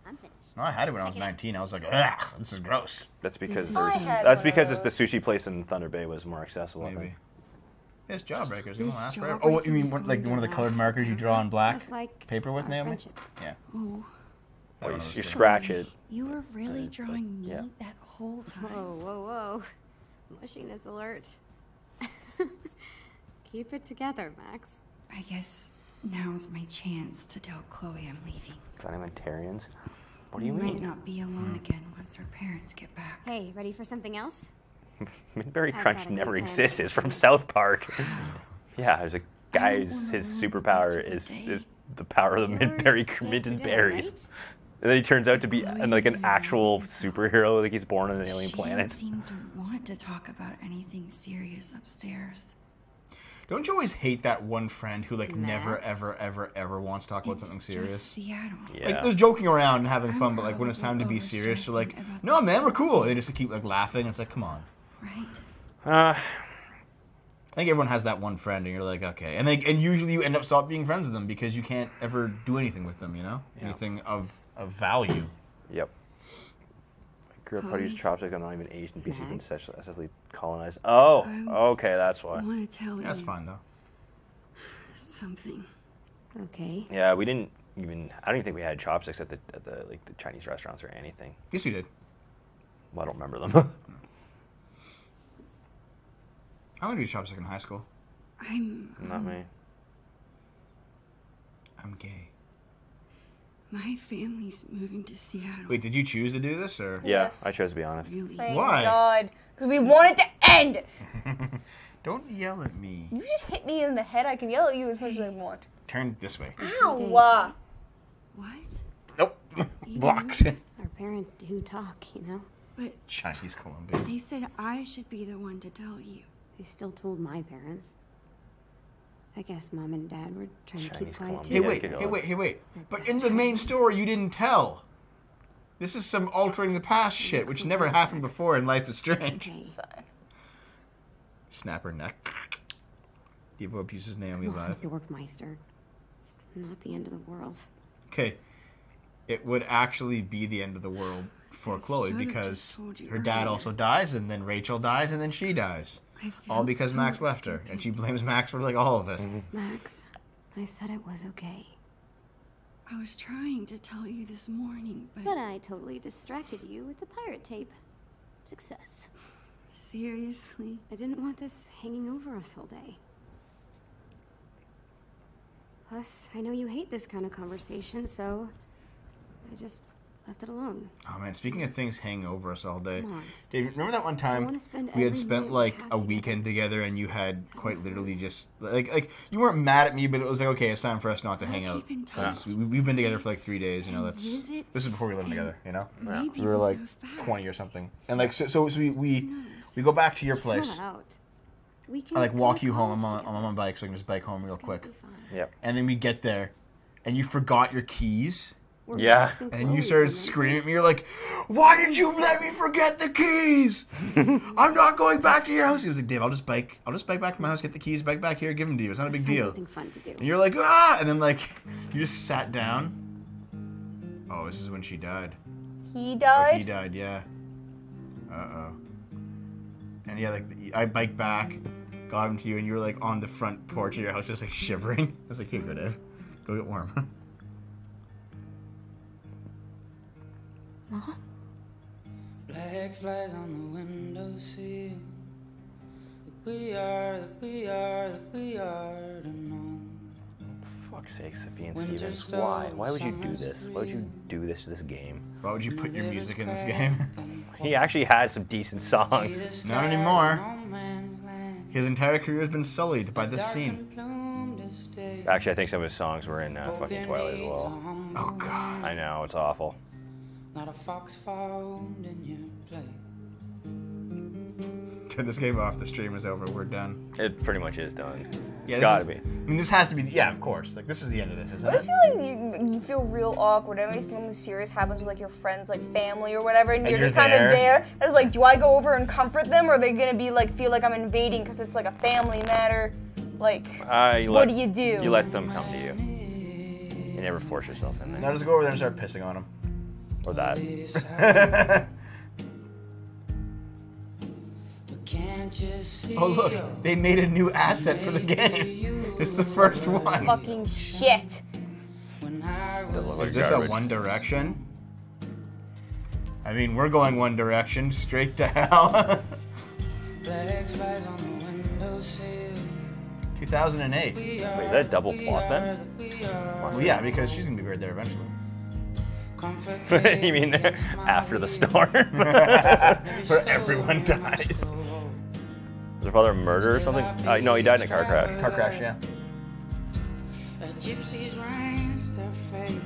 Speaker 5: I'm finished.
Speaker 2: No, I had it when I was
Speaker 5: Check it out.
Speaker 2: 19. I was like, ugh, this is gross.
Speaker 1: That's because
Speaker 3: I had
Speaker 1: that's
Speaker 3: one
Speaker 1: because
Speaker 3: of
Speaker 1: it's the sushi place in Thunder Bay was more accessible. I
Speaker 2: Maybe.
Speaker 1: think.
Speaker 2: It's Jawbreakers. It
Speaker 4: This
Speaker 2: won't last forever.
Speaker 4: Jawbreaker
Speaker 2: Oh, you mean
Speaker 4: is
Speaker 2: like
Speaker 4: going
Speaker 2: one of the
Speaker 4: to
Speaker 2: colored
Speaker 4: last
Speaker 2: markers you draw on black
Speaker 5: Just like
Speaker 2: paper with,
Speaker 5: our
Speaker 2: Naomi?
Speaker 5: friendship.
Speaker 2: Yeah.
Speaker 4: Oh,
Speaker 2: That
Speaker 1: Or
Speaker 2: one
Speaker 1: you,
Speaker 2: was
Speaker 1: you
Speaker 2: good.
Speaker 1: scratch it.
Speaker 4: you were really
Speaker 1: it's like-
Speaker 4: drawing me
Speaker 1: yeah.
Speaker 4: that whole time.
Speaker 5: Whoa, whoa, whoa. Mushiness alert. Keep it together, Max.
Speaker 4: I guess now's my chance to tell Chloe I'm leaving.
Speaker 1: Alimentarians? What do you
Speaker 4: We might
Speaker 1: mean?
Speaker 4: not be alone again once her parents get back.
Speaker 5: Hey, ready for something else?
Speaker 1: Midberry
Speaker 5: I've
Speaker 1: Crunch
Speaker 5: got a
Speaker 1: never
Speaker 5: good plan.
Speaker 1: exists. It's from South Park. Yeah, there's a guy.
Speaker 4: don't wanna
Speaker 1: His
Speaker 4: learn
Speaker 1: superpower
Speaker 4: the rest
Speaker 1: is
Speaker 4: of the
Speaker 1: is the power of the
Speaker 5: Yours
Speaker 1: Midberry
Speaker 5: stayed
Speaker 1: mint
Speaker 5: for
Speaker 1: and
Speaker 5: dinner,
Speaker 1: berries.
Speaker 5: right?
Speaker 1: And then he turns out to be
Speaker 4: Chloe
Speaker 1: like an
Speaker 4: and
Speaker 1: actual
Speaker 4: Mom.
Speaker 1: superhero. Like he's born on an alien
Speaker 4: She
Speaker 1: planet.
Speaker 4: didn't seem to want to talk about anything serious upstairs.
Speaker 2: Don't you always hate that one friend who like never,
Speaker 5: Max?
Speaker 2: ever wants to talk about
Speaker 4: It's
Speaker 2: something
Speaker 4: just
Speaker 2: serious?
Speaker 4: Seattle.
Speaker 1: Yeah.
Speaker 2: Like there's joking around and having
Speaker 4: I'm
Speaker 2: fun, but like when it's time to
Speaker 4: probably
Speaker 2: be serious, you're like,
Speaker 4: overstressing about
Speaker 2: no
Speaker 4: the
Speaker 2: man, we're
Speaker 4: whole
Speaker 2: cool.
Speaker 4: thing.
Speaker 2: They just keep like laughing. It's like, come on.
Speaker 4: Right?
Speaker 1: Uh,
Speaker 2: I think everyone has that one friend, and you're like, okay. And usually you end up stop being friends with them because you can't ever do anything with them, you know?
Speaker 1: Yeah.
Speaker 2: Anything of value.
Speaker 1: yep. I grew up how to use
Speaker 4: Chloe?
Speaker 1: chopsticks. I'm not even Asian. BC's been
Speaker 5: Max?
Speaker 1: successfully colonized. Oh,
Speaker 4: I'm-
Speaker 1: okay, that's
Speaker 4: I
Speaker 1: why.
Speaker 4: want to tell
Speaker 2: Yeah, that's
Speaker 4: you
Speaker 2: fine though.
Speaker 4: something.
Speaker 5: Okay.
Speaker 1: Yeah, we didn't even. I don't even think we had chopsticks at the like the Chinese restaurants or anything.
Speaker 2: Yes, we did.
Speaker 1: Well, I don't remember them.
Speaker 2: I went to use chopstick in high school.
Speaker 4: I'm
Speaker 1: Not me.
Speaker 2: I'm gay.
Speaker 4: my family's moving to Seattle.
Speaker 2: Wait, did you choose to do this or?
Speaker 1: Yeah,
Speaker 3: Yes.
Speaker 1: I chose to be honest.
Speaker 4: Really?
Speaker 3: Thank
Speaker 2: Why?
Speaker 3: God. Because we want it to end.
Speaker 2: Don't yell at me.
Speaker 3: You just hit me in the head. I can yell at you as much as I want.
Speaker 2: Turn this way.
Speaker 3: Ow.
Speaker 4: What?
Speaker 2: Nope. Blocked.
Speaker 5: Our parents do talk, you know?
Speaker 4: But
Speaker 2: Chinese Colombian.
Speaker 4: they said I should be the one to tell you.
Speaker 5: They still told my parents. I guess Mom and Dad were trying to keep
Speaker 1: Chinese
Speaker 5: quiet
Speaker 1: Colombian.
Speaker 2: Hey,
Speaker 5: too.
Speaker 1: Yeah,
Speaker 2: wait,
Speaker 1: get
Speaker 2: hey,
Speaker 1: going.
Speaker 2: wait, hey, wait. But in the main story, you didn't tell. This is some altering the past shit, which never happened before in Life is Strange.
Speaker 5: Okay.
Speaker 2: Snap her neck. Devo abuses Naomi
Speaker 5: Well,
Speaker 2: live.
Speaker 5: the Workmeister. It's not the end of the world.
Speaker 2: Okay, it would actually be the end of the world for Chloe
Speaker 4: should've
Speaker 2: because
Speaker 4: just told you
Speaker 2: her dad
Speaker 4: earlier.
Speaker 2: also dies, and then Rachel dies, and then she dies.
Speaker 4: I
Speaker 2: All
Speaker 4: felt
Speaker 2: because
Speaker 4: so
Speaker 2: Max left her,
Speaker 4: stupid.
Speaker 2: and she blames Max for like all of it.
Speaker 5: Max, I said it was okay.
Speaker 4: I was trying to tell you this morning,
Speaker 5: But
Speaker 4: but
Speaker 5: I totally distracted you with the pirate tape. Success.
Speaker 4: seriously,
Speaker 5: I didn't want this hanging over us all day. Plus, I know you hate this kind of conversation, so I just left it alone.
Speaker 2: Oh man, speaking of things hanging over us all day,
Speaker 5: Come on.
Speaker 2: Dave, remember that one time
Speaker 5: wanna spend
Speaker 2: we had
Speaker 5: every
Speaker 2: spent
Speaker 5: minute we
Speaker 2: like
Speaker 5: have
Speaker 2: a
Speaker 5: together.
Speaker 2: weekend together, and you had quite literally just like you weren't mad at me, but it was like, okay, it's time for us not to hang
Speaker 4: I'll
Speaker 2: out.
Speaker 4: keep in touch.
Speaker 2: We've been together for like 3 days, you know.
Speaker 4: And
Speaker 2: That's
Speaker 4: visit
Speaker 2: this is before we lived
Speaker 4: and
Speaker 2: together, you know.
Speaker 4: maybe
Speaker 2: We were like
Speaker 4: move back.
Speaker 2: 20 or something, and like so we go back to your place.
Speaker 5: Chill out. We can
Speaker 2: I like
Speaker 5: go
Speaker 2: walk
Speaker 5: to
Speaker 2: you home. I'm
Speaker 5: college
Speaker 2: on my bike, so I can just bike home real
Speaker 5: It's gonna
Speaker 2: quick.
Speaker 5: be fine.
Speaker 1: Yep.
Speaker 2: And then we get there, and you forgot your keys.
Speaker 5: We're
Speaker 1: Yeah.
Speaker 5: Max
Speaker 2: And you
Speaker 5: Chloe,
Speaker 2: started
Speaker 5: remember?
Speaker 2: screaming at me. You're like, "Why did you let me forget the keys? I'm not going back to your house." He was like, "Dave, I'll just bike back to my house, get the keys, bike back here, give them to you. It's not a big
Speaker 5: Let's find
Speaker 2: deal."
Speaker 5: Something fun to do.
Speaker 2: And you're like, "Ah!" And then like, you just sat down. Oh, this is when she died.
Speaker 3: He
Speaker 2: Or
Speaker 3: died.
Speaker 2: he died, yeah. And yeah, like I biked back, got him to you, and you were like on the front porch of your house, just like shivering. I was like, "Here, go, Dave. Go get warm."
Speaker 9: Black flies on the windowsill. We are to know.
Speaker 1: Fuck's sake, Sophia and Stevens. Why? Why would you do this? Why would you do this to this game?
Speaker 2: Why would you put your music in this game?
Speaker 1: He actually has some decent songs.
Speaker 2: Not anymore. His entire career has been sullied by this scene.
Speaker 1: Actually, I think some of his songs were in fucking Twilight as well.
Speaker 2: Oh god.
Speaker 1: I know, it's awful.
Speaker 9: not a fox found in your play.
Speaker 2: Turn this game off. The stream is over. We're done.
Speaker 1: It pretty much is done.
Speaker 2: Yeah,
Speaker 1: It's gotta be.
Speaker 2: I mean, this has to be. Yeah, of course. Like, this is the end of this, isn't
Speaker 3: I just
Speaker 2: it?
Speaker 3: feel like you feel real awkward whenever something serious happens with like your friends, like family or whatever, and you're just kind of there. And it's like, do I go over and comfort them, or are they gonna be like feel like I'm invading because it's like a family matter? Like, what do you do?
Speaker 1: You let them come to you. You never force yourself in there.
Speaker 2: Now just go over there and start pissing on them.
Speaker 1: Or that.
Speaker 2: Oh look, they made a new asset for the game. It's the first one.
Speaker 3: Fucking shit.
Speaker 2: Is this a One Direction? I mean, we're going One Direction, straight to hell. 2008.
Speaker 1: Wait, is that a double plot then?
Speaker 2: Well, yeah, because she's gonna be buried there eventually.
Speaker 1: You mean after the storm?
Speaker 2: Where everyone dies.
Speaker 1: Was her father a murder or something? No, he died in a car crash.
Speaker 2: Car crash, yeah.
Speaker 9: A gypsy's raised her face,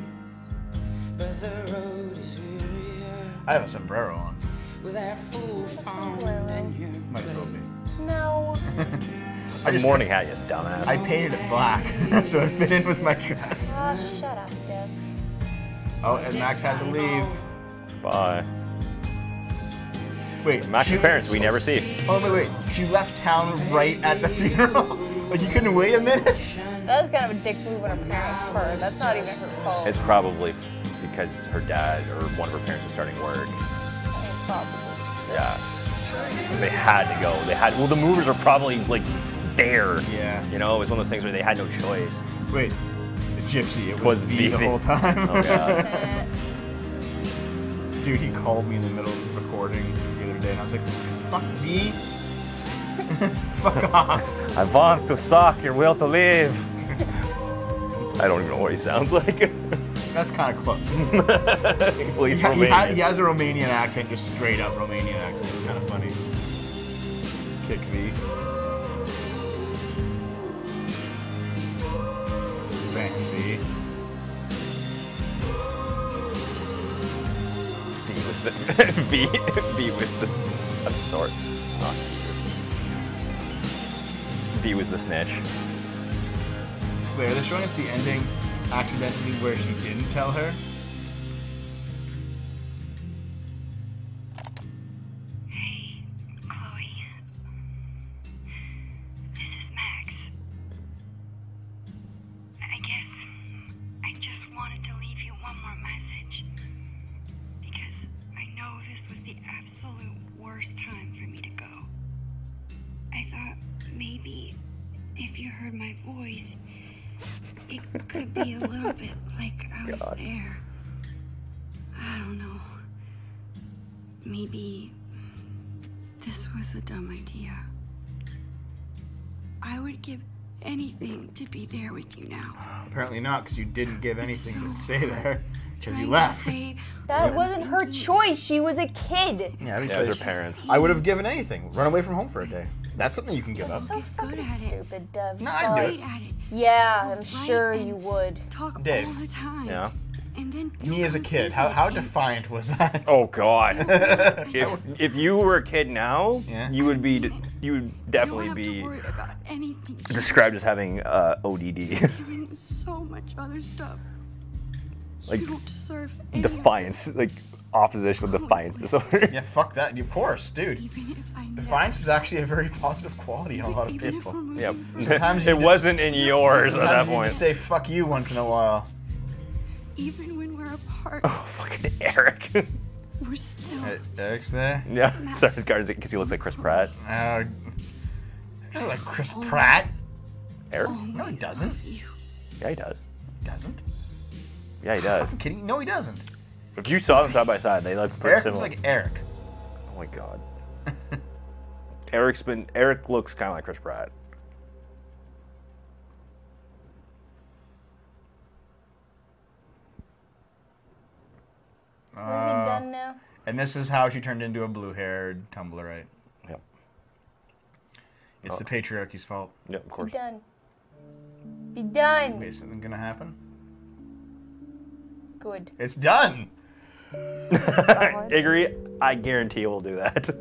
Speaker 9: but the road is wearier.
Speaker 2: I have a sombrero on.
Speaker 9: With that fool found in your
Speaker 2: Might as well be.
Speaker 3: No.
Speaker 1: It's a morning hat, you dumbass.
Speaker 2: I painted it black, so it fit in with my dress.
Speaker 3: Oh, shut up, Dev.
Speaker 2: Oh, and Max had to leave.
Speaker 1: Bye.
Speaker 2: Wait,
Speaker 1: Max's parents, we never see.
Speaker 2: Oh, wait. She left town right at the funeral? Like, you couldn't wait a minute?
Speaker 3: That was kind of a dick move on her parents' part. That's not even her fault.
Speaker 1: It's probably because her dad or one of her parents was starting work.
Speaker 3: I mean, probably.
Speaker 1: Yeah. They had to go. Well, the movers are probably, like, there.
Speaker 2: Yeah.
Speaker 1: You know, it was one of those things where they had no choice.
Speaker 2: Wait, the gypsy, it was V the whole time.
Speaker 1: Oh, God.
Speaker 2: Dude, he called me in the middle of recording the other day, and I was like, fuck V. Fuck off.
Speaker 1: I want to suck your will to live. I don't even know what he sounds like.
Speaker 2: That's kind of close.
Speaker 1: Well, he's Romanian.
Speaker 2: He has a Romanian accent, just straight up Romanian accent. It's kind of funny. Kick V. Van V.
Speaker 1: V was the. I'm sorry. Oh, Jesus. V was the snitch.
Speaker 2: Wait, are they showing us the ending accidentally where she didn't tell her?
Speaker 4: Hey, Chloe. This is Max. I guess I just wanted to leave you one more message. Because I know this was the absolute worst time for me to go. I thought maybe if you heard my voice, it could be a little bit like I was there. I don't know. Maybe this was a dumb idea. I would give anything to be there with you now.
Speaker 2: Apparently not, because you didn't give anything to stay there. Because you
Speaker 4: Trying to
Speaker 2: left.
Speaker 4: say
Speaker 3: That wasn't her choice. She was a kid.
Speaker 2: Yeah,
Speaker 1: Yeah, it was her parents.
Speaker 2: I would have given anything. Run away from home for a day. That's something you can give up.
Speaker 3: So
Speaker 4: Get good
Speaker 3: fucking
Speaker 4: at it.
Speaker 3: stupid, Dev.
Speaker 2: No, I'd do
Speaker 4: great
Speaker 2: it.
Speaker 4: at it.
Speaker 3: Yeah, I'm
Speaker 4: Right,
Speaker 3: sure
Speaker 4: and
Speaker 3: you would.
Speaker 4: Talk
Speaker 2: Dave.
Speaker 4: all the time.
Speaker 1: Yeah.
Speaker 4: And then
Speaker 2: Me as a
Speaker 4: come
Speaker 2: kid,
Speaker 4: visit
Speaker 2: how
Speaker 4: and-
Speaker 2: defiant was I?
Speaker 1: Oh God. if you were a kid now,
Speaker 2: Yeah.
Speaker 1: you would definitely
Speaker 4: You don't have to
Speaker 1: be
Speaker 4: worry about anything.
Speaker 1: described as having ODD.
Speaker 4: Doing so much other stuff.
Speaker 1: Like,
Speaker 4: you don't deserve any
Speaker 1: Defiance, like oppositional defiance disorder.
Speaker 2: Yeah, fuck that. Of course, dude.
Speaker 4: Even if I
Speaker 2: Defiance is actually a very positive quality in a lot of
Speaker 4: even if
Speaker 2: people.
Speaker 4: we're moving
Speaker 1: Yep.
Speaker 2: Sometimes you
Speaker 1: It
Speaker 2: just-
Speaker 1: wasn't in yours at
Speaker 2: Sometimes
Speaker 1: that
Speaker 2: you
Speaker 1: point.
Speaker 2: just say fuck you once in a while.
Speaker 4: even when we're apart,
Speaker 1: Oh, fucking Eric.
Speaker 4: we're still.
Speaker 2: Eric's there.
Speaker 1: Yeah. Sorry, because he looks like Chris Pratt.
Speaker 2: Like Chris Pratt.
Speaker 1: Eric?
Speaker 2: No, he doesn't.
Speaker 1: Yeah, he does.
Speaker 2: Doesn't?
Speaker 1: Yeah, he does.
Speaker 2: I'm kidding. No, he doesn't.
Speaker 1: If you saw them side by side, they look pretty
Speaker 2: Eric
Speaker 1: similar.
Speaker 2: looks like Eric.
Speaker 1: Oh my God. Eric looks kind of like Chris Pratt.
Speaker 3: Are we done now?
Speaker 2: And this is how she turned into a blue-haired Tumblrite.
Speaker 1: Yep.
Speaker 2: It's the patriarchy's fault.
Speaker 1: Yep, of
Speaker 3: Be
Speaker 1: course.
Speaker 3: done. Be done.
Speaker 2: Wait, is something gonna happen?
Speaker 3: Good.
Speaker 2: It's done.
Speaker 1: Iggy, I guarantee we'll do that.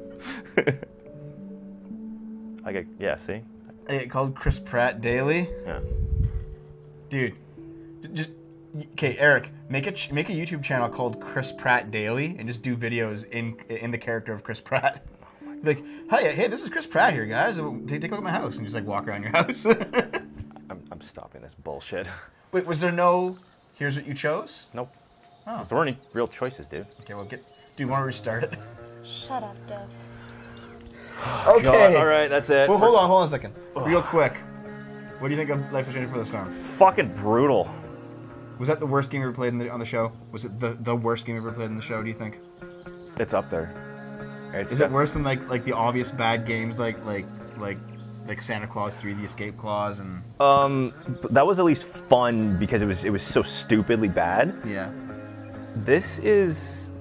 Speaker 1: Yeah, see?
Speaker 2: It called Chris Pratt Daily.
Speaker 1: Yeah.
Speaker 2: Dude, just okay, Eric. Make a YouTube channel called Chris Pratt Daily and just do videos in the character of Chris Pratt. Like, hey, this is Chris Pratt here, guys. Take a look at my house and just like walk around your house.
Speaker 1: I'm stopping this bullshit.
Speaker 2: Wait, was there no? Here's what you chose.
Speaker 1: Nope.
Speaker 2: Oh.
Speaker 1: There weren't any real choices, dude.
Speaker 2: Okay, well, do you want to restart it?
Speaker 3: Shut up, Dev.
Speaker 2: Okay.
Speaker 1: God, all right, that's it.
Speaker 2: Well, hold on a second. Real quick. What do you think of Life is Strange Before the Storm?
Speaker 1: Fucking brutal.
Speaker 2: Was that the worst game you ever played on the show? Was it the worst game you ever played on the show, do you think?
Speaker 1: It's up there.
Speaker 2: Is it worse than like the obvious bad games like Santa Claus 3: The Escape Clause and
Speaker 1: that was at least fun because it was so stupidly bad.
Speaker 2: Yeah.
Speaker 1: This is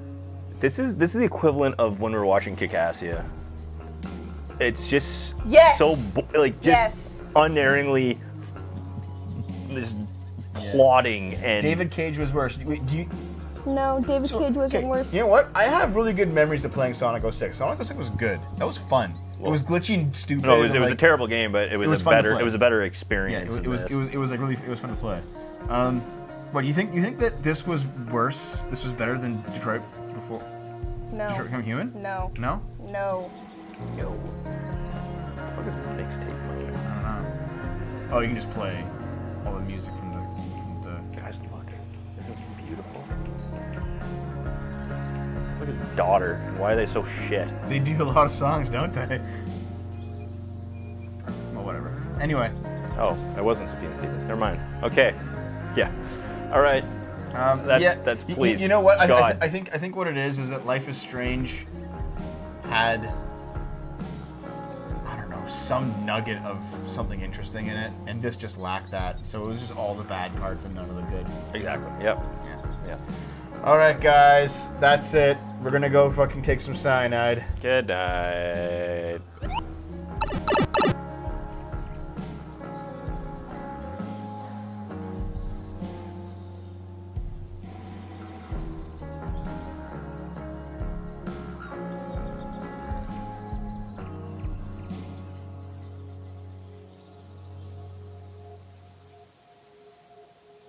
Speaker 1: the equivalent of when we were watching Kick-Assia. It's just unerringly this plotting and
Speaker 2: David Cage was worse.
Speaker 3: No, David Cage wasn't worse.
Speaker 2: You know what? I have really good memories of playing Sonic 06. Sonic 06 was good. That was fun. It was glitchy and stupid.
Speaker 1: No, it was a terrible game, but it was a better experience.
Speaker 2: Yeah, it was like really fun to play. What do you think? You think that this was worse? This was better than Detroit before?
Speaker 3: No.
Speaker 2: Detroit Become Human?
Speaker 3: No.
Speaker 2: No?
Speaker 3: No.
Speaker 1: Yo. What the fuck is mixtape mode?
Speaker 2: I don't know. Oh, you can just play all the music from the...
Speaker 1: Guys, look. This is beautiful. Look at his daughter. Why are they so shit?
Speaker 2: They do a lot of songs, don't they? Well, whatever. Anyway.
Speaker 1: Oh, it wasn't Sophia Stevens. Never mind. Okay. Yeah. All right. That's please.
Speaker 2: You know what? I think what it is that Life is Strange had, I don't know, some nugget of something interesting in it, and this just lacked that. So it was just all the bad parts and none of the good.
Speaker 1: Exactly. Yep.
Speaker 2: Yeah. All right, guys, that's it. We're gonna go fucking take some cyanide.
Speaker 1: Good night.